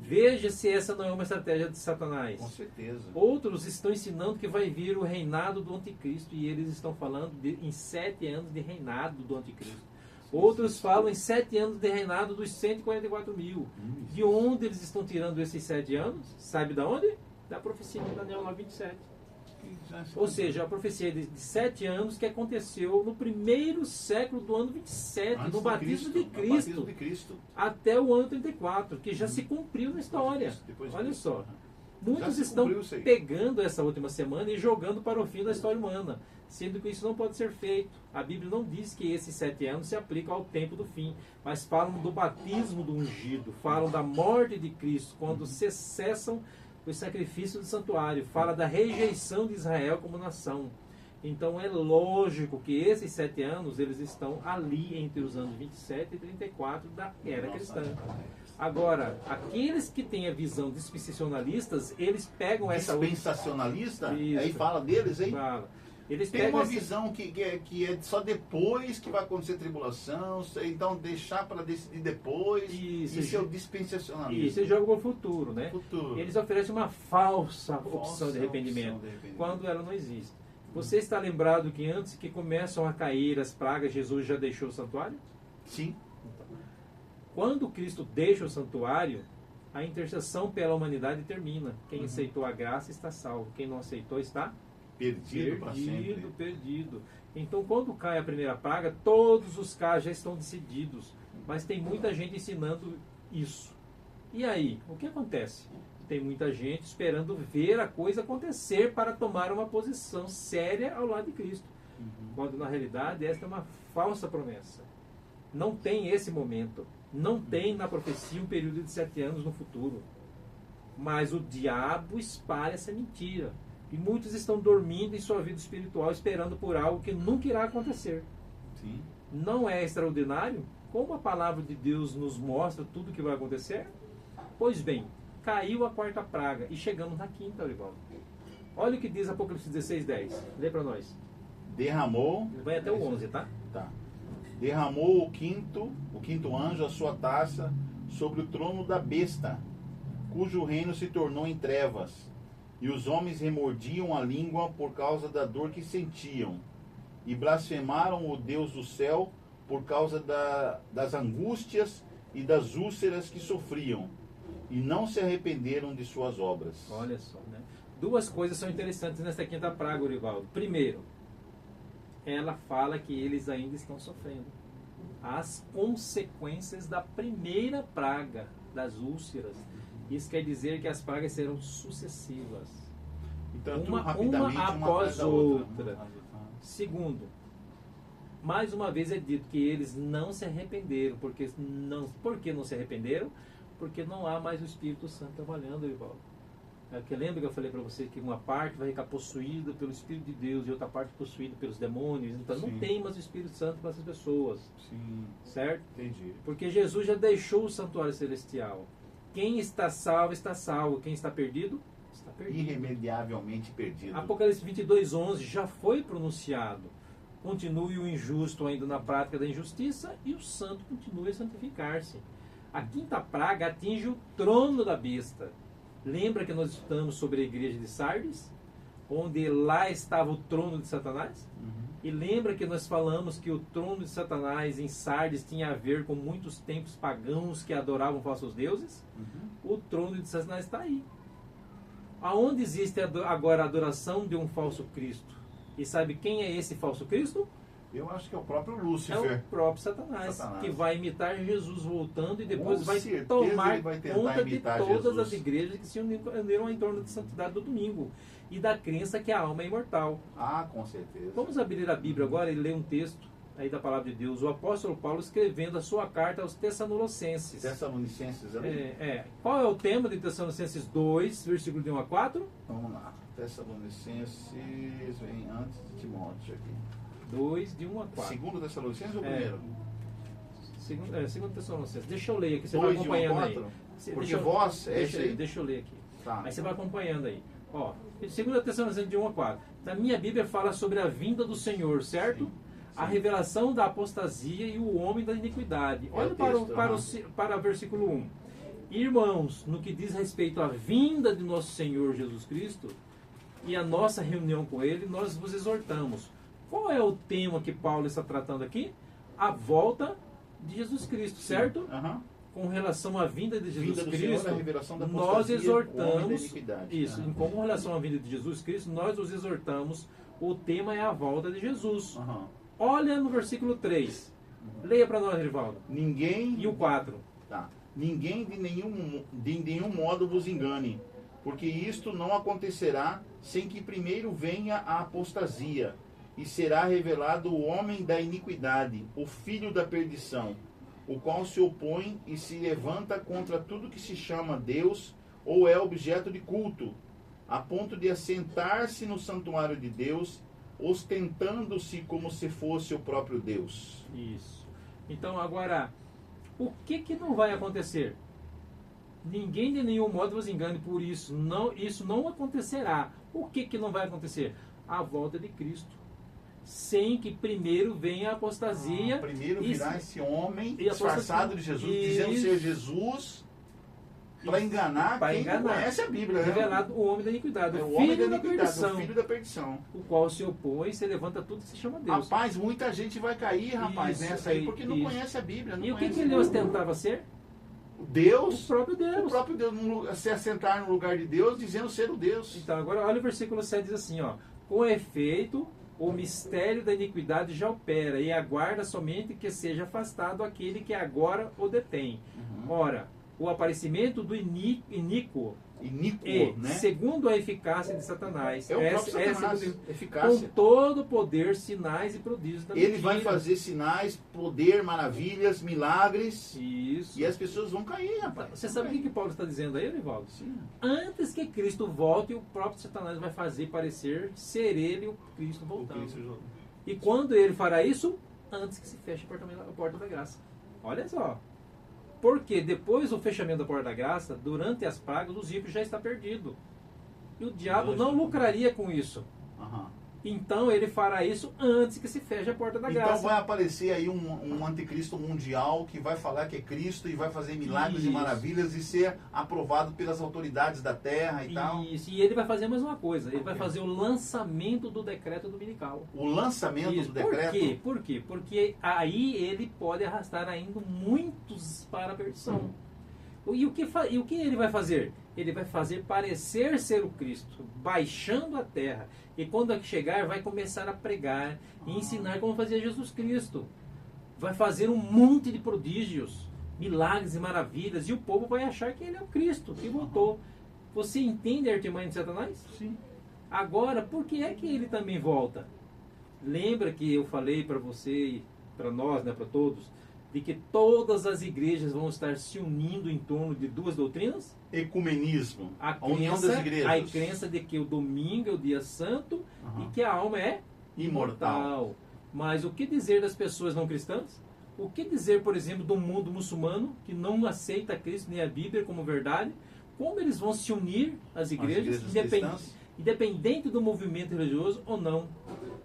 Veja se essa não é uma estratégia de Satanás. Com certeza. Outros estão ensinando que vai vir o reinado do anticristo e eles estão falando em 7 anos de reinado do anticristo. Outros falam em 7 anos de reinado dos 144 mil. De onde eles estão tirando esses 7 anos? Sabe de onde? Da profecia de Daniel 9:27. Ou seja, a profecia de 7 anos que aconteceu no primeiro século do ano 27, Antes no batismo de No batismo Cristo, de Cristo. até o ano 34, que já se cumpriu na história. Depois de Olha Cristo. só. Muitos se estão cumpriu isso aí. pegando essa última semana e jogando para o fim da história humana, sendo que isso não pode ser feito. A Bíblia não diz que esses 7 anos se aplicam ao tempo do fim, mas falam do batismo do ungido, falam da morte de Cristo, quando se cessam os sacrifícios do santuário, fala da rejeição de Israel como nação. Então é lógico que esses 7 anos eles estão ali entre os anos 27 e 34 da era cristã. Agora, aqueles que têm a visão dispensacionalistas, eles pegam essa Dispensacionalista? Isso. Aí fala deles, hein? Fala. Eles Tem pegam uma esse- visão que é só depois que vai acontecer tribulação, então deixar para decidir depois. Isso, Isso é o dispensacionalismo. Isso, eles jogam para o futuro, né? Futuro. Eles oferecem uma falsa opção Falsa de arrependimento, opção de arrependimento. quando ela não existe. Você está lembrado que antes que começam a cair as pragas, Jesus já deixou o santuário? Sim. Quando Cristo deixa o santuário, a intercessão pela humanidade termina. Quem aceitou a graça está salvo. Quem não aceitou está Perdido para sempre. perdido. Então, quando cai a primeira praga, todos os casos já estão decididos. Mas tem muita gente ensinando isso. E aí, o que acontece? Tem muita gente esperando ver a coisa acontecer para tomar uma posição séria ao lado de Cristo. Quando, na realidade, esta é uma falsa promessa. Não tem esse momento. Não tem na profecia um período de 7 anos no futuro. Mas o diabo espalha essa mentira. E muitos estão dormindo em sua vida espiritual, esperando por algo que nunca irá acontecer. Sim. Não é extraordinário? Como a palavra de Deus nos mostra tudo o que vai acontecer? Pois bem, caiu a 4ª praga e chegamos na 5ª, Orivaldo. Olha o que diz Apocalipse 16:10. Lê para nós. Derramou. Vai até o 11, tá? Tá. Derramou o quinto anjo a sua taça sobre o trono da besta, cujo reino se tornou em trevas, e os homens remordiam a língua por causa da dor que sentiam, e blasfemaram o Deus do céu por causa das angústias e das úlceras que sofriam, e não se arrependeram de suas obras. Olha só, né? 2 coisas são interessantes nesta 5ª praga, Orivaldo. Primeiro, ela fala que eles ainda estão sofrendo as consequências da primeira praga, das úlceras. Isso quer dizer que as pragas serão sucessivas. Então, tudo Uma rapidamente, após atrás da outra. Segundo, mais uma vez é dito que eles não se arrependeram. Por que não se arrependeram? Porque não há mais o Espírito Santo trabalhando, Ivaldo. É que lembra que eu falei para você que uma parte vai ficar possuída pelo Espírito de Deus e outra parte possuída pelos demônios. Então Sim. não tem mais o Espírito Santo para essas pessoas. Sim, Certo? entendi. Porque Jesus já deixou o santuário celestial. Quem está salvo, está salvo. Quem está perdido, está perdido. Irremediavelmente perdido. Apocalipse 22:11 já foi pronunciado. Continue o injusto ainda na prática da injustiça e o santo continue a santificar-se. A 5ª praga atinge o trono da besta. Lembra que nós estudamos sobre a igreja de Sardes? Onde lá estava o trono de Satanás? E lembra que nós falamos que o trono de Satanás em Sardes tinha a ver com muitos templos pagãos que adoravam falsos deuses? O trono de Satanás está aí. Aonde existe agora a adoração de um falso Cristo? E sabe quem é esse falso Cristo? Eu acho que é o próprio É Lúcifer. o próprio Satanás, que vai imitar Jesus voltando e depois Com vai certeza tomar ele vai tentar conta de imitar todas Jesus. as igrejas que se uniram em torno da santidade do domingo e da crença que a alma é imortal. Ah, com certeza. Vamos abrir a Bíblia agora e ler um texto aí da palavra de Deus. O apóstolo Paulo escrevendo a sua carta aos Tessalonicenses. Tessalonicenses ali? Qual é o tema de Tessalonicenses 2, versículo de 1 a 4? Vamos lá. Tessalonicenses vem antes de Timóteo aqui. 2, de 1 a 4. Segundo Tessalonicenses ou É. primeiro? Segundo Tessalonicenses. Deixa eu ler aqui, você 2 vai de 1 a acompanhando aí. 4? Porque Deixa eu- vós, é deixa, esse aí? deixa eu ler aqui. Tá. Aí você vai acompanhando aí. Ó, 2 Tessalonicenses de 1 a 4. Na minha Bíblia fala sobre a vinda do Senhor, certo? Sim, A sim. revelação da apostasia e o homem da iniquidade. Olha o para, texto, para o versículo 1. Irmãos, no que diz respeito à vinda de nosso Senhor Jesus Cristo e a nossa reunião com Ele, nós vos exortamos. Qual é o tema que Paulo está tratando aqui? A volta de Jesus Cristo, certo? Aham. Com relação à vinda de Jesus Vinda do Cristo, Senhor, a revelação da nós apostasia, o homem da exortamos, iniquidade. isso, Aham. com relação à vinda de Jesus Cristo, nós os exortamos, o tema é a volta de Jesus. Aham. Olha no versículo 3, leia para nós, Rivaldo, Ninguém... e o 4. Tá. Ninguém de nenhum modo vos engane, porque isto não acontecerá sem que primeiro venha a apostasia, e será revelado o homem da iniquidade, o filho da perdição, o qual se opõe e se levanta contra tudo que se chama Deus ou é objeto de culto, a ponto de assentar-se no santuário de Deus, ostentando-se como se fosse o próprio Deus. Isso. Então, agora, o que não vai acontecer? Ninguém de nenhum modo vos engane por isso. Isso não acontecerá. O que não vai acontecer? A volta de Cristo. Sem que primeiro venha a apostasia. Primeiro virá esse homem e disfarçado de Jesus, dizendo ser Jesus, para enganar Pra quem enganar. não conhece a Bíblia. Né? Revelado o homem da iniquidade, É o o homem filho da da iniquidade, perdição, o filho da perdição. o qual se opõe, se levanta tudo e se chama Deus. Rapaz, muita gente vai cair, rapaz, Isso, nessa aí, porque não isso. conhece a Bíblia. Não E o que conhece ele ostentava ser? Deus, O próprio Deus. o próprio Deus, se assentar no lugar de Deus, dizendo ser o Deus. Então, agora olha o versículo 7, diz assim, ó. Com efeito, o mistério da iniquidade já opera e aguarda somente que seja afastado aquele que agora o detém. Ora, o aparecimento do iníquo Iníquo, e, né? segundo a eficácia de Satanás, É o próprio Satanás, com eficácia. todo o poder, sinais e prodígios da Ele mentira. vai fazer sinais, poder, maravilhas, milagres. Isso. E as pessoas vão cair, rapaz. Você Vão sabe o cair. que Paulo está dizendo aí, Rivaldo? Sim. Antes que Cristo volte, o próprio Satanás vai fazer parecer ser ele o Cristo O voltando. Cristo- E quando ele fará isso? Antes que se feche a porta da graça. Olha só. Porque depois do fechamento da porta da graça, durante as pragas, os ímpios já está perdido. E o diabo não lucraria com isso. Aham. Então ele fará isso antes que se feche a porta da Então graça. vai aparecer aí um anticristo mundial que vai falar que é Cristo e vai fazer milagres e Isso. maravilhas e ser aprovado pelas autoridades da terra e tal. Isso. E ele vai fazer mais uma coisa. Ele vai fazer o lançamento do decreto dominical. O lançamento Isso. do decreto. Por quê? Porque aí ele pode arrastar ainda muitos para a perdição. E o que ele vai fazer? Ele vai fazer parecer ser o Cristo, baixando a terra. E quando chegar, vai começar a pregar e ensinar como fazia Jesus Cristo. Vai fazer um monte de prodígios, milagres e maravilhas. E o povo vai achar que ele é o Cristo, que voltou. Você entende a artimanha de Satanás? Sim. Agora, por que é que ele também volta? Lembra que eu falei para você e para nós, né, para todos, de que todas as igrejas vão estar se unindo em torno de duas doutrinas? Ecumenismo. A união crença, das igrejas. a crença de que o domingo é o dia santo Aham. e que a alma é Imortal. Mas o que dizer das pessoas não cristãs? O que dizer, por exemplo, do mundo muçulmano que não aceita Cristo nem a Bíblia como verdade? Como eles vão se unir às igrejas, cristãs? independente do movimento religioso ou não?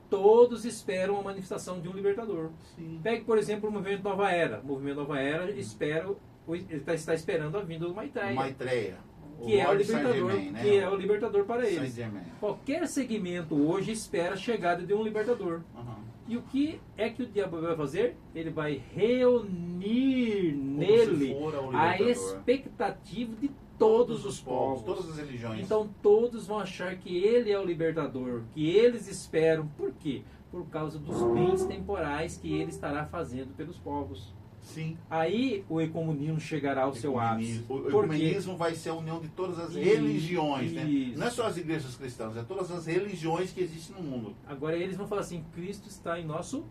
Todos esperam a manifestação de um libertador. Sim. Pegue, por exemplo, o movimento Nova Era. O movimento Nova Era está esperando a vinda do Maitreya, Maitreya. que é o Lord libertador, Saint-Germain, né? que é o libertador para eles. Saint-Germain. Qualquer segmento hoje espera a chegada de um libertador. Aham. E o que é que o diabo vai fazer? Ele vai reunir Como nele se fora o a libertador. expectativa de todos os povos. todas as religiões. Então todos vão achar que ele é o libertador, que eles esperam. Por quê? Por causa dos bens temporais que ele estará fazendo pelos povos. Sim. Aí o ecumenismo chegará ao seu ápice. O Por quê? ecumenismo vai ser a união de todas as Isso, religiões, né? isso. Não é só as igrejas cristãs, é todas as religiões que existem no mundo. Agora eles vão falar assim, Cristo está em nosso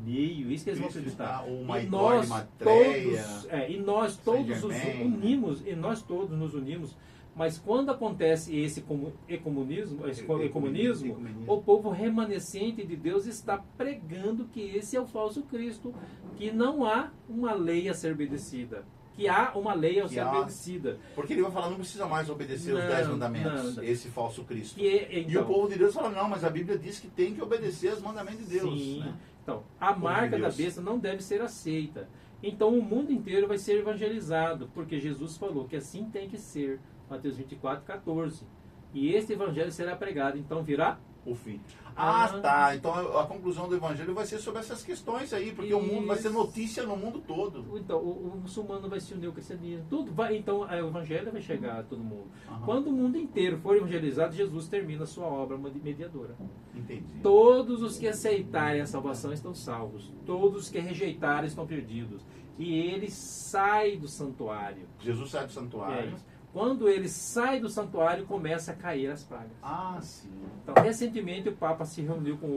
meio, isso que eles vão Cristo acreditar. está, o E Maitreya, nós Maitreya, todos, e nós todos nos Saint-Germain, unimos, e nós todos nos unimos, mas quando acontece esse ecumenismo, Ecumenismo. o povo remanescente de Deus está pregando que esse é o falso Cristo, que não há uma lei a ser obedecida. que há uma lei a Que ser há- obedecida. Porque ele vai falar, não precisa mais obedecer os Não, 10 mandamentos, não. esse falso Cristo. E E o povo de Deus fala, não, mas a Bíblia diz que tem que obedecer os mandamentos de Deus. Sim. Né? Então, a marca de da Deus. besta não deve ser aceita. Então, o mundo inteiro vai ser evangelizado, porque Jesus falou que assim tem que ser. Mateus 24, 14. E este evangelho será pregado, então virá. O fim. Ah. Tá. Então a conclusão do evangelho vai ser sobre essas questões aí, porque o mundo vai ser Isso. notícia no mundo todo. Então, o muçulmano vai se unir ao cristianismo. Tudo vai, então, o evangelho vai chegar a todo mundo. Aham. Quando o mundo inteiro for evangelizado, Jesus termina a sua obra mediadora. Entendi. Todos os que aceitarem a salvação estão salvos. Todos os que rejeitarem estão perdidos. E ele sai do santuário. Jesus sai do É santuário. isso. Quando ele sai do santuário, começa a cair as pragas. Ah, sim. Então, recentemente, o Papa se reuniu com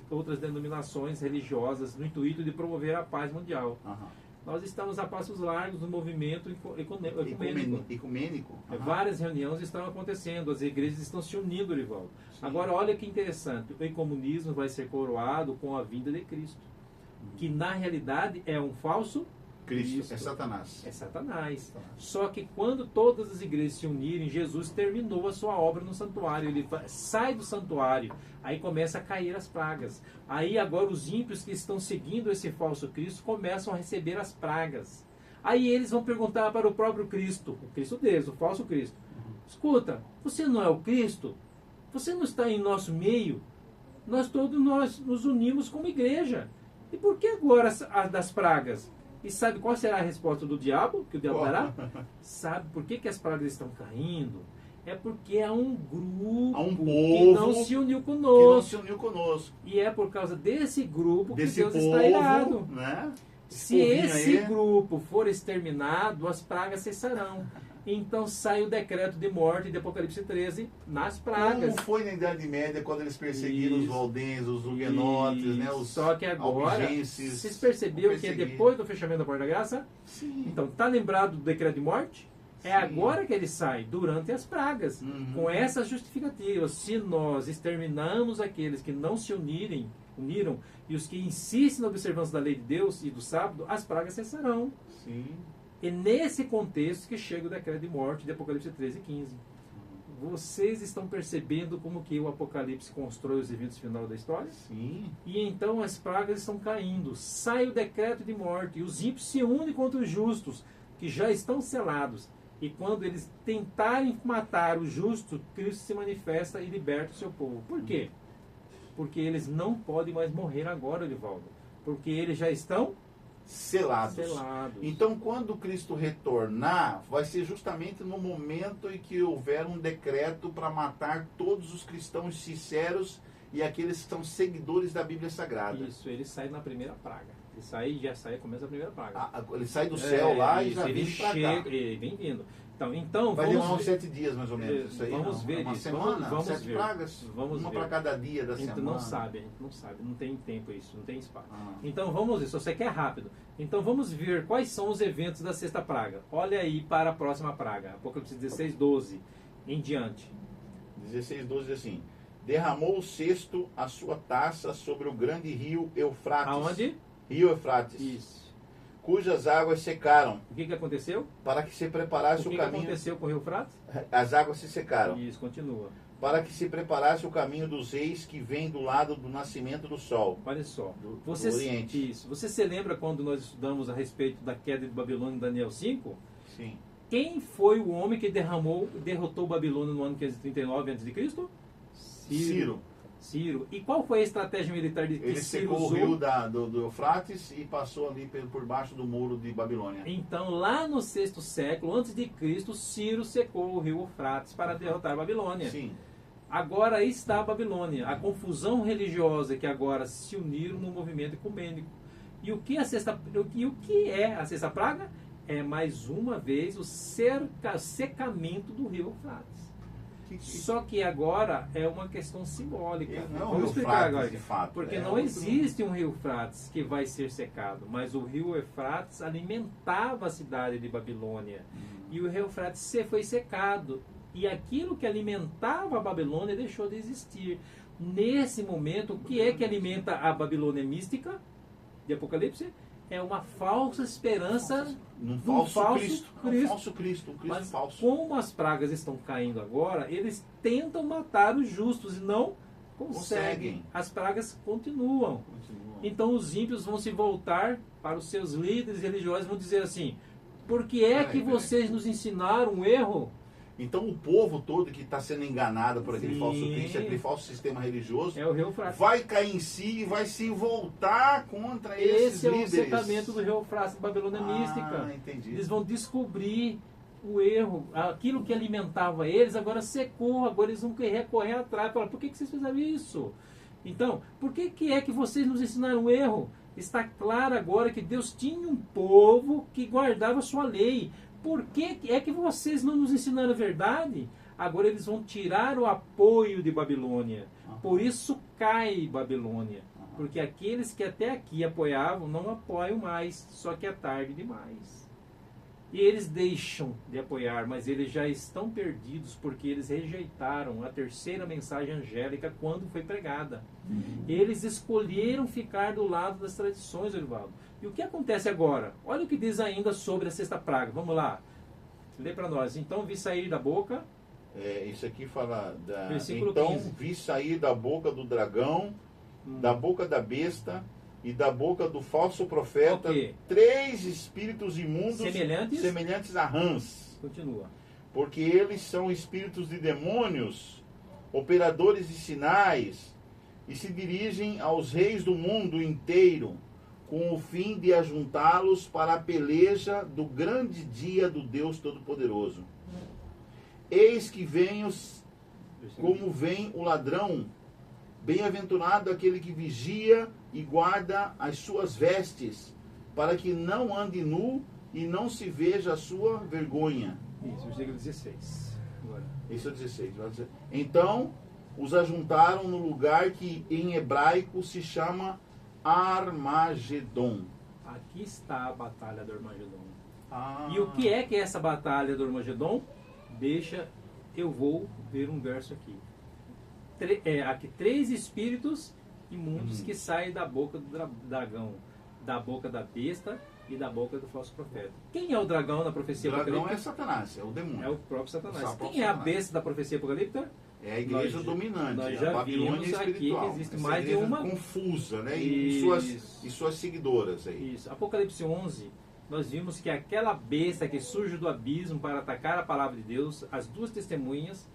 outras denominações religiosas no intuito de promover a paz mundial. Aham. Nós estamos a passos largos no movimento ecumênico. Ecumênico. Aham. Várias reuniões estão acontecendo, as igrejas estão se unindo, Rivaldo. Sim. Agora, olha que interessante, o ecumenismo vai ser coroado com a vinda de Cristo, que na realidade é um falso Cristo. É Satanás. É Satanás. Só que quando todas as igrejas se unirem, Jesus terminou a sua obra no santuário. Ele sai do santuário, aí começa a cair as pragas. Aí agora os ímpios que estão seguindo esse falso Cristo começam a receber as pragas. Aí eles vão perguntar para o próprio Cristo, o Cristo deles, o falso Cristo: escuta, você não é o Cristo? Você não está em nosso meio? Nós nos unimos como igreja. E por que agora as das pragas? E sabe qual será a resposta do diabo? Que o diabo dará? Sabe por que as pragas estão caindo? É porque há um grupo Há um que não povo se uniu que não conosco. se uniu conosco. E é por causa desse grupo que Desse Deus povo, está irado. né? Se povinho esse aí. grupo for exterminado, as pragas cessarão. Então sai o decreto de morte de Apocalipse 13 nas pragas. Como foi na Idade Média, quando eles perseguiram os Isso. valdenses, os huguenotes, né? Os Só que agora, albigenses. vocês perceberam que é Perseguir. depois do fechamento da Porta da Graça? Sim. Então, tá lembrado do decreto de morte? É Sim. agora que ele sai, durante as pragas. Uhum. Com essa justificativa, se nós exterminamos aqueles que não se uniram, e os que insistem na observância da lei de Deus e do sábado, as pragas cessarão. Sim. E nesse contexto que chega o decreto de morte de Apocalipse 13 e 15. Vocês estão percebendo como que o Apocalipse constrói os eventos final da história? Sim. E então as pragas estão caindo. Sai o decreto de morte. E os ímpios se unem contra os justos, que já estão selados. E quando eles tentarem matar o justo, Cristo se manifesta e liberta o seu povo. Por quê? Porque eles não podem mais morrer agora, Edivaldo. Porque eles já estão Selados. selados. Então, quando Cristo retornar, vai ser justamente no momento em que houver um decreto para matar todos os cristãos sinceros e aqueles que são seguidores da Bíblia Sagrada. Isso, ele sai na primeira praga. Começa a primeira praga. Ele sai do céu lá e isso, já ele vem para cá. chega, ele vem vindo. Então Vai vamos demorar uns ver. 7 dias, mais ou menos. Isso aí, Vamos não? ver Uma isso. semana? Vamos 7 ver. pragas? Vamos uma ver. para cada dia da A gente semana? não sabe, a gente não sabe, não tem tempo isso, não tem espaço. Ah. Então vamos ver, se você quer rápido. Então vamos ver quais são os eventos da sexta praga. Olha aí para a próxima praga, Apocalipse 16, 12 em diante. 16:12 diz assim: derramou o cesto a sua taça sobre o grande rio Eufrates. Aonde? Rio Eufrates. Isso. Cujas águas secaram, O que aconteceu? para que se preparasse O o que caminho. aconteceu com o Rio Eufrates? As águas se secaram, Isso, continua. para que se preparasse o caminho dos reis que vem do lado do nascimento do sol. Olha só. Do Você, Oriente. isso. Você se lembra quando nós estudamos a respeito da queda de Babilônia em Daniel 5? Sim. Quem foi o homem que derrotou Babilônia no ano 539 a.C.? Ciro. E qual foi a estratégia militar que Ele Ciro secou o usou? rio do Eufrates e passou ali por baixo do muro de Babilônia. Então, lá no 6º século, antes de Cristo, Ciro secou o rio Eufrates para derrotar a Babilônia. Sim. Agora aí está a Babilônia, a confusão religiosa que agora se uniram no movimento ecumênico. E o que é a sexta praga? É mais uma vez o secamento do rio Eufrates. Só que agora é uma questão simbólica. Não é o Vamos rio explicar Eufrates, agora. de fato. Porque É não outro- existe um rio Eufrates que vai ser secado, mas o rio Eufrates alimentava a cidade de Babilônia. E o rio Eufrates foi secado. E aquilo que alimentava a Babilônia deixou de existir. Nesse momento, o que é que alimenta a Babilônia mística de Apocalipse? é uma falsa esperança Num de um falso Cristo. Um falso Cristo, um Cristo Mas falso. como as pragas estão caindo agora, eles tentam matar os justos e não conseguem. As pragas continuam. Então os ímpios vão se voltar para os seus líderes religiosos e vão dizer assim: por que é que vocês nos ensinaram um erro? Então o povo todo que está sendo enganado por aquele Sim. falso Cristo, aquele falso sistema religioso, É o Rio Eufrates. vai cair em si e vai se voltar contra esses Esse é o líderes. secamento do Rio Eufrates, da Babilônia mística. Entendi. Eles vão descobrir o erro, aquilo que alimentava eles, agora secou, agora eles vão recorrer atrás e falar: por que vocês fizeram isso? Então, por que é que vocês nos ensinaram um erro? Está claro agora que Deus tinha um povo que guardava a sua lei. Por que é que vocês não nos ensinaram a verdade? Agora eles vão tirar o apoio de Babilônia. Por isso cai Babilônia. Porque aqueles que até aqui apoiavam, não apoiam mais, só que é tarde demais. E eles deixam de apoiar, mas eles já estão perdidos porque eles rejeitaram a terceira mensagem angélica quando foi pregada. Eles escolheram ficar do lado das tradições, Orivaldo. E o que acontece agora? Olha o que diz ainda sobre a sexta praga. Vamos lá. Lê para nós. Então vi sair da boca... Isso aqui fala da... Versículo Então 15. vi sair da boca do dragão, da boca da besta e da boca do falso profeta, Ok. 3 espíritos imundos Semelhantes a rãs. Continua. Porque eles são espíritos de demônios, operadores de sinais, e se dirigem aos reis do mundo inteiro, com o fim de ajuntá-los para a peleja do grande dia do Deus Todo-Poderoso. Eis que venho como vem o ladrão, bem-aventurado aquele que vigia e guarda as suas vestes, para que não ande nu e não se veja a sua vergonha. Isso, versículo 16. Agora. Isso é 16. Vai dizer. Então, os ajuntaram no lugar que em hebraico se chama Armagedon. Aqui está a batalha do Armagedon. Ah. E o que é essa batalha do Armagedon? Eu vou ver um verso aqui. Aqui 3 espíritos imundos que saem da boca do dragão, da boca da besta e da boca do falso profeta. Quem é o dragão na profecia O dragão apocalíptica? é Satanás, é o demônio. É o próprio Satanás. O próprio Quem é a Satanás. besta da profecia apocalíptica? É a igreja Nós- dominante, nós a já Babilônia vimos aqui espiritual. que existe Essa mais de igreja uma- confusa, né? Isso. E suas seguidoras aí. Isso. Apocalipse 11, nós vimos que aquela besta que surge do abismo para atacar a palavra de Deus, as 2 testemunhas,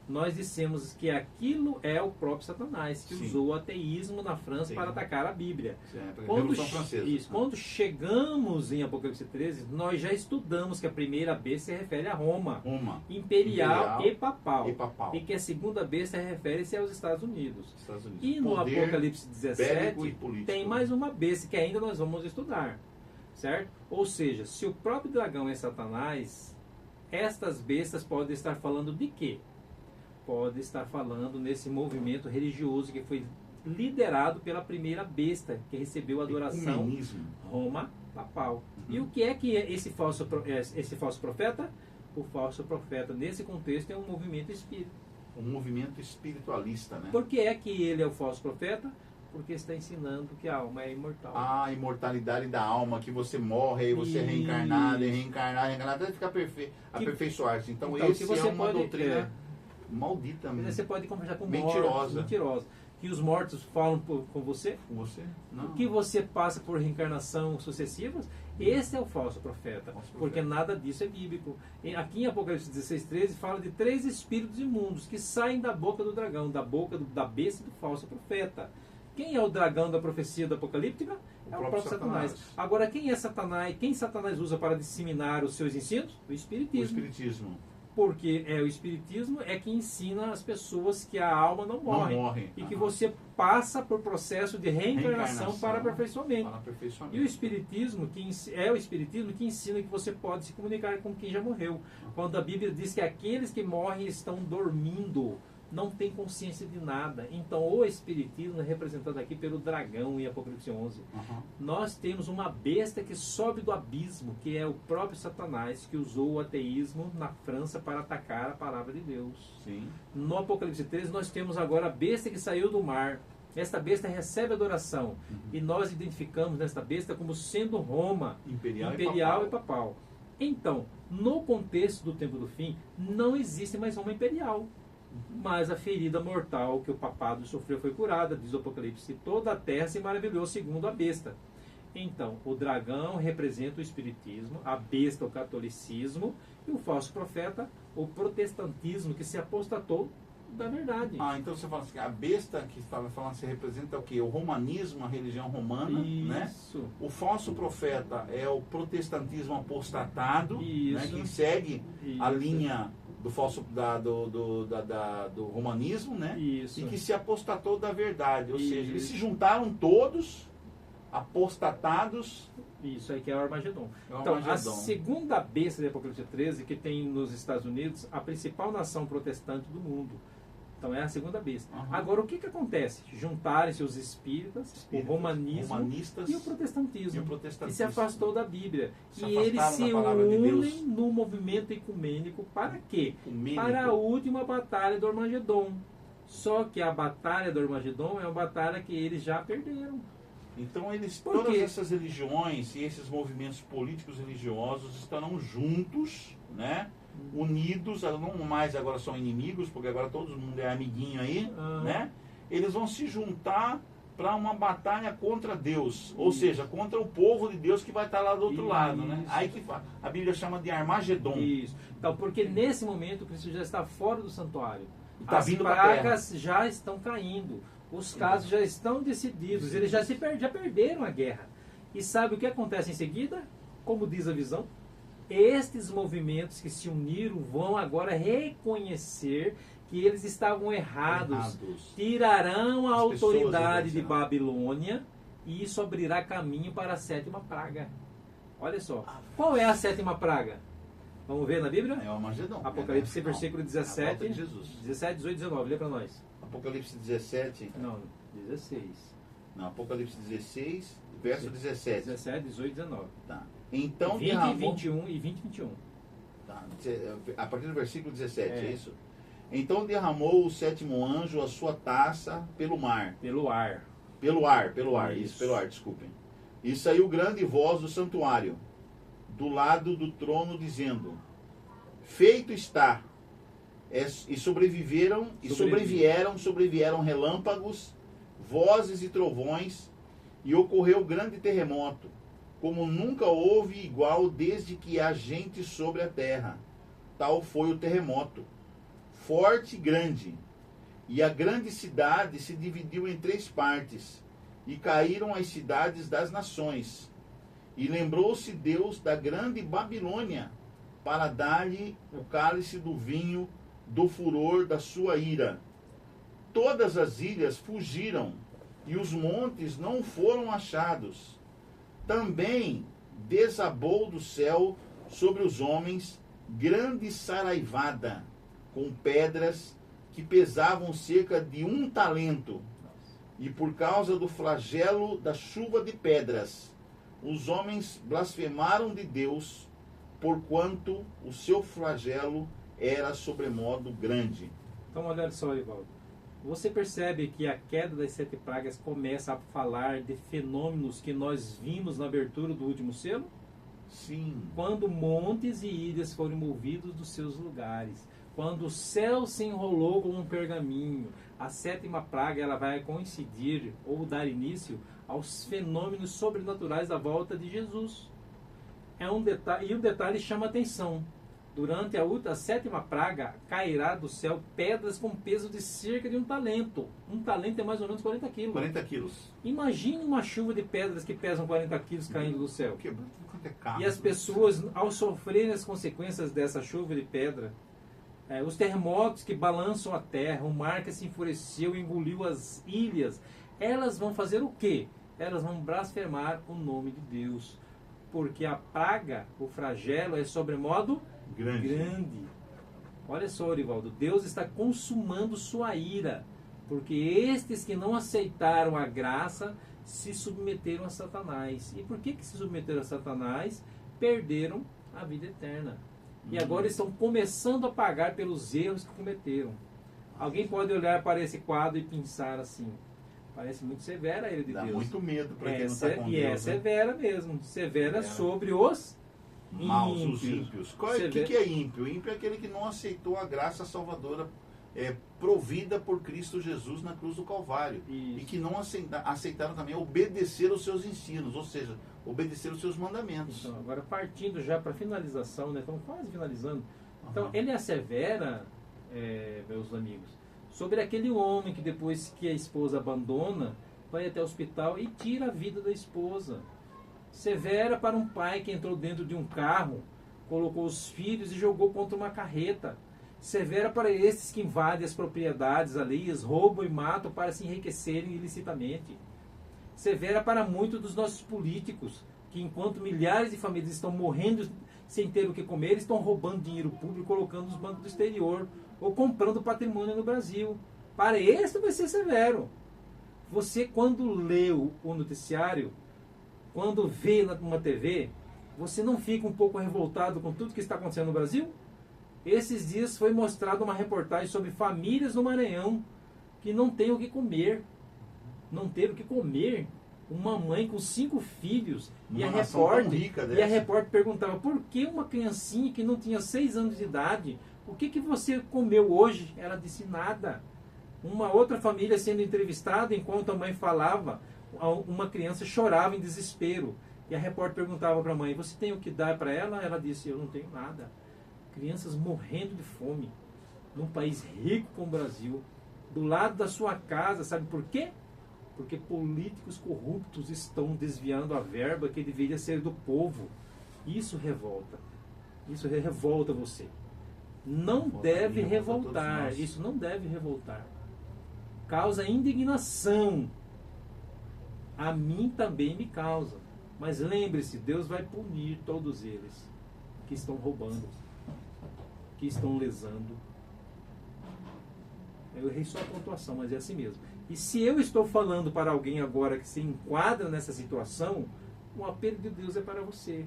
nós dissemos que aquilo é o próprio Satanás, que Sim. usou o ateísmo na França Sim. para atacar a Bíblia. Sempre. Quando, Revolução Francesa. quando chegamos em Apocalipse 13, nós já estudamos que a primeira besta se refere a Roma, Roma. imperial e papal. E papal. E que a segunda besta refere-se aos Estados Unidos. Estados Unidos. E no Poder Apocalipse bélico 17 e político. tem mais uma besta que ainda nós vamos estudar, certo? Ou seja, se o próprio dragão é Satanás, estas bestas podem estar falando de quê? Pode estar falando nesse movimento religioso que foi liderado pela primeira besta que recebeu a adoração, Ecumenismo. Roma papal. E o que é esse falso profeta? O falso profeta, nesse contexto, é um movimento espírita. Um movimento espiritualista, né? Por que é que ele é o falso profeta? Porque está ensinando que a alma é imortal. A imortalidade da alma, que você morre, aí você é Isso. reencarnado, até ficar aperfeiçoar-se. Então Então, esse que você é uma pode- doutrina maldita Quer dizer, mesmo. você pode conversar com Mentirosa. mortos, mentirosa. Que os mortos falam com você. Com você? Não. Que você passa por reencarnação sucessivas, esse é o falso profeta, Falso profeta. porque nada disso é bíblico. Aqui em Apocalipse 16:13 fala de 3 espíritos imundos que saem da boca do dragão, da boca da besta e do falso profeta. Quem é o dragão da profecia do Apocalíptica? É o próprio Satanás. Agora, quem é Satanás? Quem Satanás usa para disseminar os seus ensinos? O O Espiritismo. espiritismo. Porque o Espiritismo é que ensina as pessoas que a alma não morre. Não morre. E que Aham. você passa por processo de reencarnação para aperfeiçoamento. Para aperfeiçoamento. E o Espiritismo, é o Espiritismo que ensina que você pode se comunicar com quem já morreu. Quando a Bíblia diz que aqueles que morrem estão dormindo, não têm consciência de nada. Então o Espiritismo é representado aqui pelo dragão em Apocalipse 11. Aham. Nós temos uma besta que sobe do abismo, que é o próprio Satanás, que usou o ateísmo na França para atacar a palavra de Deus. Sim. No Apocalipse 13 nós temos agora a besta que saiu do mar, Esta besta recebe adoração. E nós identificamos nesta besta como sendo Roma, imperial e papal. Então, no contexto do tempo do fim, não existe mais Roma imperial. Mas a ferida mortal que o papado sofreu foi curada, diz o Apocalipse. Toda a terra se maravilhou segundo a besta. Então, o dragão representa o espiritismo, a besta o catolicismo e o falso profeta o protestantismo, que se apostatou da verdade. Então você fala assim, a besta que estava falando, se representa o quê? O romanismo, a religião romana, né? O falso profeta é o protestantismo apostatado, né? Que segue a linha do falso do romanismo, né? E que se apostatou da verdade, ou seja, eles se juntaram todos apostatados. Isso aí que é o Armagedon. Então, a segunda besta de Apocalipse 13, que tem nos Estados Unidos a principal nação protestante do mundo. Então é a segunda besta. Agora, o que acontece? Juntarem-se os espíritas, o romanistas e o protestantismo. E se afastou da Bíblia. E eles se unem no movimento ecumênico para quê? Para a última batalha do Armagedon. Só que a batalha do Armagedon é uma batalha que eles já perderam. Então todas essas religiões e esses movimentos políticos religiosos estarão juntos, né? Unidos, não mais agora são inimigos, porque agora todo mundo é amiguinho aí, né? Eles vão se juntar para uma batalha contra Deus, ou seja, contra o povo de Deus que vai estar lá do outro lado, né? Aí que a Bíblia chama de Armagedon. Isso. Então, porque nesse momento Cristo já está fora do santuário. As pragas já estão caindo. Os casos já estão decididos. Eles já perderam a guerra. E sabe o que acontece em seguida? Como diz a visão? Estes movimentos que se uniram vão agora reconhecer que eles estavam errados. Tirarão a autoridade de Babilônia e isso abrirá caminho para a sétima praga. Olha só. Qual é a sétima praga? Vamos ver na Bíblia? É o Armagedon. Apocalipse, versículo 17. Jesus. 17, 18, 19. Lê para nós. Apocalipse 17. Não, 16. Não, Apocalipse 16, verso 17. 17, 18, 19. Tá. Então 20, derramou... 21 e 20, 21. Tá. A partir do versículo 17, é isso? Então derramou o sétimo anjo a sua taça pelo mar. Pelo ar. Pelo ar, desculpem. E saiu grande voz do santuário, do lado do trono, dizendo: feito está. E sobrevieram relâmpagos, vozes e trovões, e ocorreu grande terremoto, como nunca houve igual desde que há gente sobre a terra. Tal foi o terremoto, forte e grande, e a grande cidade se dividiu em 3 partes, e caíram as cidades das nações. E lembrou-se Deus da grande Babilônia, para dar-lhe o cálice do vinho do furor da sua ira. Todas as ilhas fugiram, e os montes não foram achados. Também desabou do céu sobre os homens grande saraivada, com pedras que pesavam cerca de 1 talento. E por causa do flagelo da chuva de pedras, os homens blasfemaram de Deus, porquanto o seu flagelo era sobremodo grande. Então, olha só, Ivaldo. Você percebe que a queda das 7 pragas começa a falar de fenômenos que nós vimos na abertura do último selo? Sim. Quando montes e ilhas foram movidos dos seus lugares. Quando o céu se enrolou como um pergaminho. A 7ª praga ela vai coincidir ou dar início aos fenômenos sobrenaturais da volta de Jesus. É um detalhe, e o detalhe chama atenção. Durante a 7ª praga, cairá do céu pedras com peso de cerca de 1 talento. 1 talento é mais ou menos 40 quilos. 40 quilos. Imagine uma chuva de pedras que pesam 40 quilos caindo do céu. E as pessoas, ao sofrerem as consequências dessa chuva de pedra, os terremotos que balançam a terra, o mar que se enfureceu e engoliu as ilhas, elas vão fazer o quê? Elas vão blasfemar o nome de Deus. Porque a praga, o flagelo, é sobremodo grande. Olha só, Orivaldo, Deus está consumando sua ira, porque estes que não aceitaram a graça se submeteram a Satanás. E por que se submeteram a Satanás? Perderam a vida eterna. E agora estão começando a pagar pelos erros que cometeram. Alguém pode olhar para esse quadro e pensar assim: Parece muito severa a ira de Dá Deus. muito medo para quem não está com E Deus. é né? severa mesmo. Severa sobre os Maus, os ímpios. O que é ímpio? Ímpio é aquele que não aceitou a graça salvadora provida por Cristo Jesus na cruz do Calvário. Isso. E que não aceitaram também obedecer aos seus ensinos, ou seja, obedecer aos seus mandamentos. Então, agora partindo já para finalização, né? Estamos quase finalizando. Então, Uhum. ele assevera, meus amigos, sobre aquele homem que depois que a esposa abandona, vai até o hospital e tira a vida da esposa. Severa para um pai que entrou dentro de um carro, colocou os filhos e jogou contra uma carreta. Severa para esses que invadem as propriedades alheias, roubam e matam para se enriquecerem ilicitamente. Severa para muitos dos nossos políticos, que enquanto milhares de famílias estão morrendo sem ter o que comer, estão roubando dinheiro público, colocando nos bancos do exterior, ou comprando patrimônio no Brasil. Para esse vai ser severo. Você, quando lê o noticiário, quando vê numa TV, você não fica um pouco revoltado com tudo que está acontecendo no Brasil? Esses dias foi mostrada uma reportagem sobre famílias no Maranhão que não têm o que comer. Não ter o que comer. Uma mãe com 5 filhos e a repórter perguntava por que uma criancinha que não tinha 6 anos de idade, o que você comeu hoje? Ela disse nada. Uma outra família sendo entrevistada enquanto a mãe falava, uma criança chorava em desespero. E a repórter perguntava para a mãe, você tem o que dar para ela? Ela disse, eu não tenho nada. Crianças morrendo de fome, num país rico como o Brasil, do lado da sua casa, sabe por quê? Porque políticos corruptos estão desviando a verba que deveria ser do povo. Isso revolta. Isso revolta você. Não deve revoltar. Isso não deve revoltar. Causa indignação. A mim também me causa. Mas lembre-se, Deus vai punir todos eles que estão roubando, que estão lesando. Eu errei só a pontuação, mas é assim mesmo. E se eu estou falando para alguém agora que se enquadra nessa situação, o apelo de Deus é para você.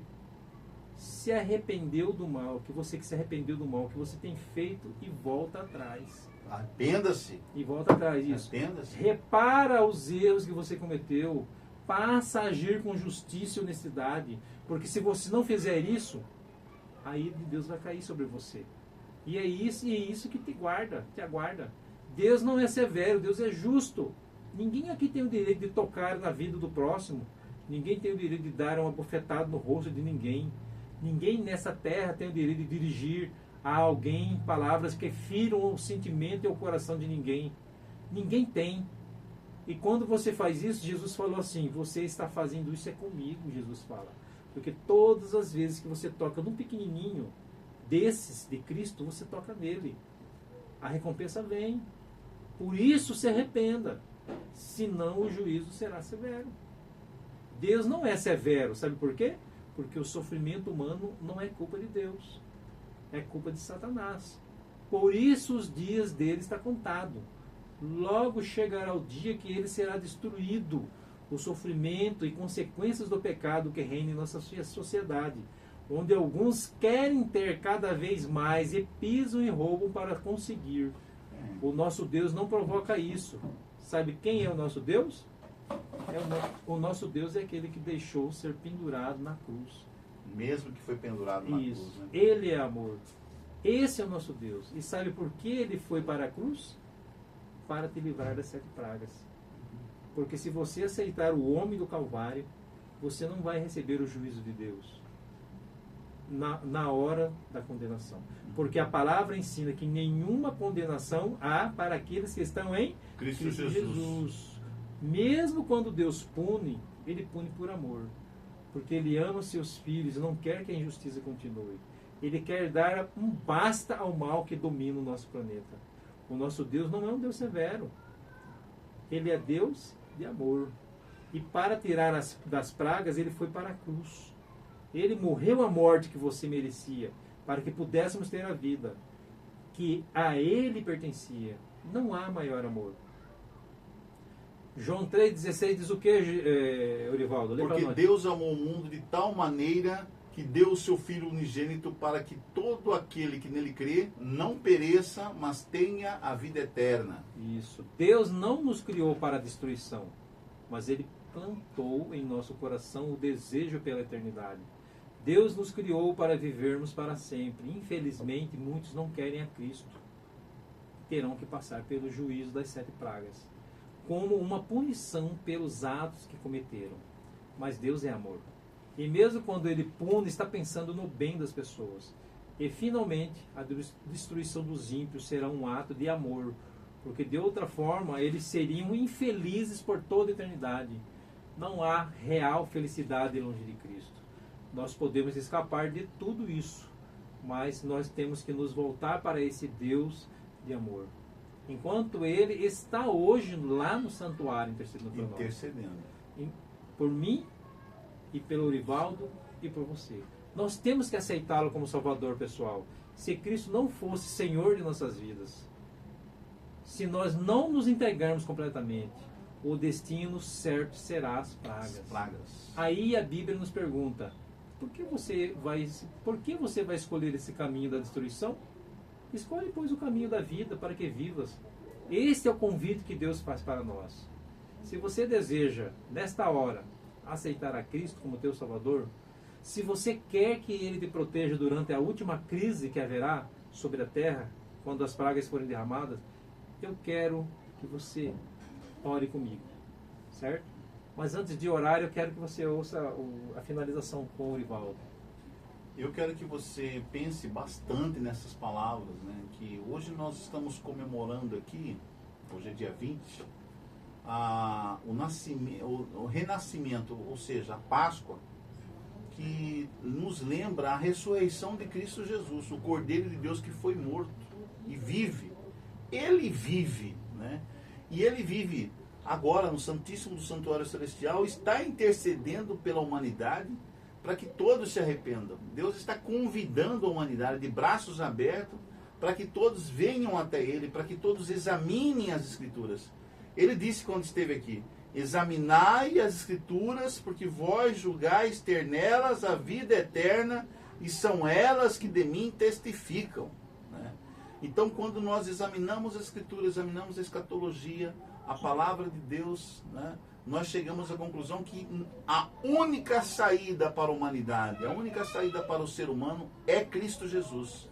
Se arrependeu do mal, que se arrependeu do mal que você tem feito e volta atrás. Arrependa-se. E volta atrás, isso. Arrependa-se. Repara os erros que você cometeu. Passa a agir com justiça e honestidade. Porque se você não fizer isso, a ira de Deus vai cair sobre você. E é isso que te aguarda. Deus não é severo, Deus é justo. Ninguém aqui tem o direito de tocar na vida do próximo. Ninguém tem o direito de dar uma bofetada no rosto de ninguém. Ninguém nessa terra tem o direito de dirigir a alguém palavras que firam o sentimento e o coração de ninguém. Ninguém tem. E quando você faz isso, Jesus falou assim, você está fazendo isso é comigo, Jesus fala. Porque todas as vezes que você toca num pequenininho desses de Cristo, você toca nele. A recompensa vem. Por isso se arrependa. Senão o juízo será severo. Deus não é severo. Sabe por quê? Porque o sofrimento humano não é culpa de Deus. É culpa de Satanás. Por isso os dias dele está contado. Logo chegará o dia que ele será destruído. O sofrimento e consequências do pecado que reina em nossa sociedade, onde alguns querem ter cada vez mais e pisam e roubam para conseguir. O nosso Deus não provoca isso. Sabe quem é o nosso Deus? O nosso Deus é aquele que deixou ser pendurado na cruz. Mesmo que foi pendurado na Isso. cruz. Né? Ele é amor. Esse é o nosso Deus. E sabe por que ele foi para a cruz? Para te livrar das 7 pragas. Porque se você aceitar o homem do Calvário, você não vai receber o juízo de Deus na hora da condenação. Porque a palavra ensina que nenhuma condenação há para aqueles que estão em Cristo Jesus. Mesmo quando Deus pune, ele pune por amor. Porque ele ama seus filhos e não quer que a injustiça continue. Ele quer dar um basta ao mal que domina o nosso planeta. O nosso Deus não é um Deus severo. Ele é Deus de amor. E para tirar das pragas, ele foi para a cruz. Ele morreu a morte que você merecia, para que pudéssemos ter a vida que a ele pertencia. Não há maior amor. João 3,16 diz o que, Eurivaldo? Porque Deus amou o mundo de tal maneira que deu o seu Filho unigênito para que todo aquele que nele crê não pereça, mas tenha a vida eterna. Isso. Deus não nos criou para a destruição, mas Ele plantou em nosso coração o desejo pela eternidade. Deus nos criou para vivermos para sempre. Infelizmente, muitos não querem a Cristo. Terão que passar pelo juízo das 7 pragas, como uma punição pelos atos que cometeram. Mas Deus é amor. E mesmo quando Ele pune, está pensando no bem das pessoas. E finalmente, a destruição dos ímpios será um ato de amor, porque de outra forma eles seriam infelizes por toda a eternidade. Não há real felicidade longe de Cristo. Nós podemos escapar de tudo isso, mas nós temos que nos voltar para esse Deus de amor. Enquanto Ele está hoje lá no santuário intercedendo por nós. Intercedendo. Por mim e pelo Orivaldo e por você. Nós temos que aceitá-lo como Salvador, pessoal. Se Cristo não fosse Senhor de nossas vidas, se nós não nos entregarmos completamente, o destino certo será as pragas. Aí a Bíblia nos pergunta, por que você vai escolher esse caminho da destruição? Escolhe, pois, o caminho da vida para que vivas. Este é o convite que Deus faz para nós. Se você deseja, nesta hora, aceitar a Cristo como teu Salvador, se você quer que Ele te proteja durante a última crise que haverá sobre a terra, quando as pragas forem derramadas, eu quero que você ore comigo, certo? Mas antes de orar, eu quero que você ouça a finalização com o Orivaldo. Eu quero que você pense bastante nessas palavras, né? Que hoje nós estamos comemorando aqui, hoje é dia 20, o renascimento, ou seja, a Páscoa, que nos lembra a ressurreição de Cristo Jesus, o Cordeiro de Deus que foi morto e vive. Ele vive, né? E Ele vive agora no Santíssimo do Santuário Celestial, está intercedendo pela humanidade para que todos se arrependam. Deus está convidando a humanidade de braços abertos para que todos venham até Ele, para que todos examinem as Escrituras. Ele disse quando esteve aqui, examinai as Escrituras, porque vós julgais ter nelas a vida eterna, e são elas que de mim testificam. Né? Então, quando nós examinamos as Escrituras, examinamos a escatologia, a palavra de Deus, né, nós chegamos à conclusão que a única saída para a humanidade, a única saída para o ser humano é Cristo Jesus.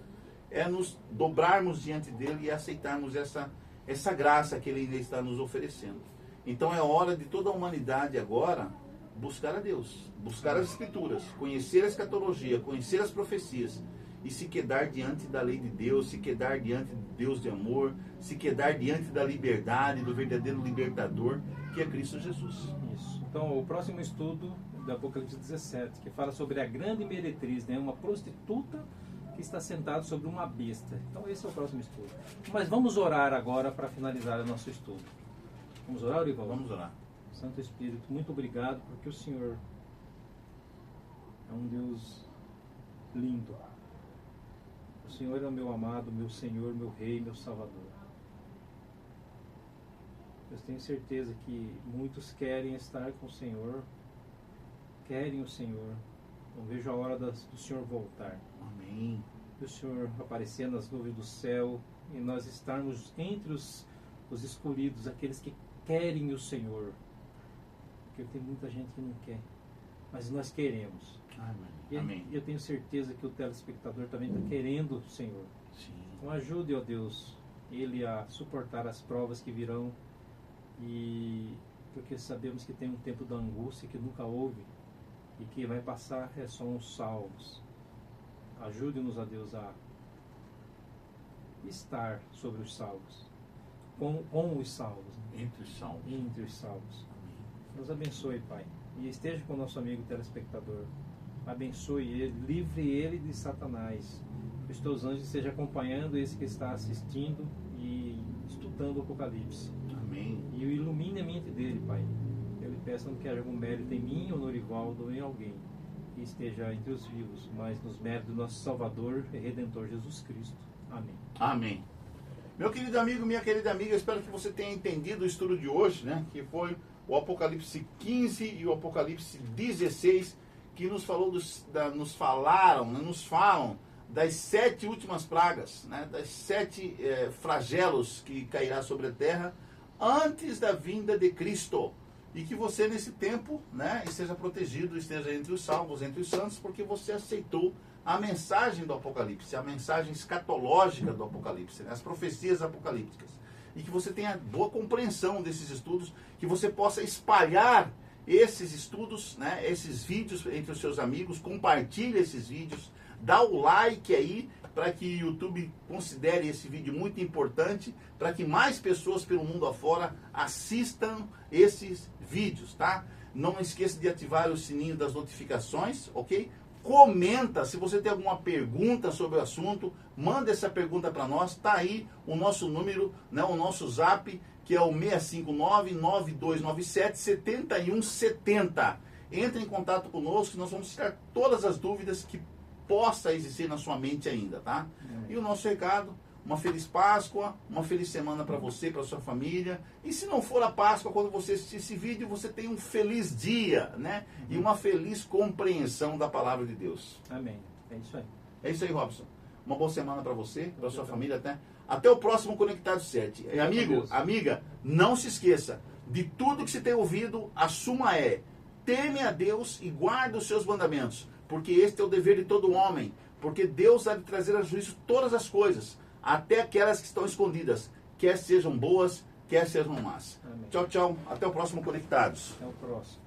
É nos dobrarmos diante dele e aceitarmos essa graça que ele ainda está nos oferecendo. Então é hora de toda a humanidade agora buscar a Deus, buscar as Escrituras, conhecer a escatologia, conhecer as profecias e se quedar diante da lei de Deus, se quedar diante de Deus de amor, se quedar diante da liberdade, do verdadeiro libertador, que é Cristo Jesus. Isso. Então, o próximo estudo do Apocalipse 17, que fala sobre a grande meretriz, né? Uma prostituta que está sentada sobre uma besta. Então, esse é o próximo estudo. Mas vamos orar agora para finalizar o nosso estudo. Vamos orar, Orivaldo? Vamos orar. Santo Espírito, muito obrigado, porque o Senhor é um Deus lindo. O Senhor é o meu amado, meu Senhor, meu Rei, meu Salvador. Eu tenho certeza que muitos querem estar com o Senhor, querem o Senhor. Não vejo a hora do Senhor voltar. Amém. Do Senhor aparecer nas nuvens do céu e nós estarmos entre os escolhidos, aqueles que querem o Senhor. Porque tem muita gente que não quer, mas nós queremos. Amém. E eu tenho certeza que o telespectador também está querendo o Senhor. Sim. Então ajude, ó Deus, ele a suportar as provas que virão, e porque sabemos que tem um tempo da angústia que nunca houve e que vai passar só uns salvos. Ajude-nos, ó Deus, a estar sobre os salvos, com os salvos, né? Entre os salvos. Entre os salvos. Amém. Nos abençoe, Pai, e esteja com o nosso amigo telespectador. Abençoe ele, livre ele de Satanás. Que os teus anjos estejam acompanhando esse que está assistindo e estudando o Apocalipse. Amém. E ilumine a mente dele, Pai. Eu lhe peço não que haja algum mérito em mim ou no Orivaldo ou em alguém que esteja entre os vivos, mas nos méritos do nosso Salvador e Redentor Jesus Cristo. Amém. Amém. Meu querido amigo, minha querida amiga, eu espero que você tenha entendido o estudo de hoje, né? Que foi o Apocalipse 15 e o Apocalipse 16, que nos falou nos falam das 7 últimas pragas, né, das 7 flagelos que cairá sobre a terra antes da vinda de Cristo. E que você nesse tempo, né, esteja protegido, esteja entre os salvos, entre os santos, porque você aceitou a mensagem do Apocalipse, a mensagem escatológica do Apocalipse, né, as profecias apocalípticas. E que você tenha boa compreensão desses estudos, que você possa espalhar esses estudos, né, esses vídeos entre os seus amigos, compartilhe esses vídeos, dá o like aí, para que o YouTube considere esse vídeo muito importante, para que mais pessoas pelo mundo afora assistam esses vídeos, tá? Não esqueça de ativar o sininho das notificações, ok? Comenta, se você tem alguma pergunta sobre o assunto, manda essa pergunta para nós, tá aí o nosso número, né, o nosso zap, que é o 659-9297-7170. Entre em contato conosco, nós vamos tirar todas as dúvidas que possa existir na sua mente ainda, tá? E o nosso recado, uma feliz Páscoa, uma feliz semana para você, para sua família. E se não for a Páscoa, quando você assistir esse vídeo, você tem um feliz dia, né? E uma feliz compreensão da palavra de Deus. Amém. É isso aí. É isso aí, Robson. Uma boa semana para você, para sua família, até o próximo Conectado 7. E amigo, amiga, não se esqueça, de tudo que você tem ouvido, a suma é: teme a Deus e guarde os seus mandamentos, porque este é o dever de todo homem, porque Deus há de trazer a juízo todas as coisas, até aquelas que estão escondidas, quer sejam boas, quer sejam más. Amém. Tchau, tchau. Até o próximo Conectados. Até o próximo.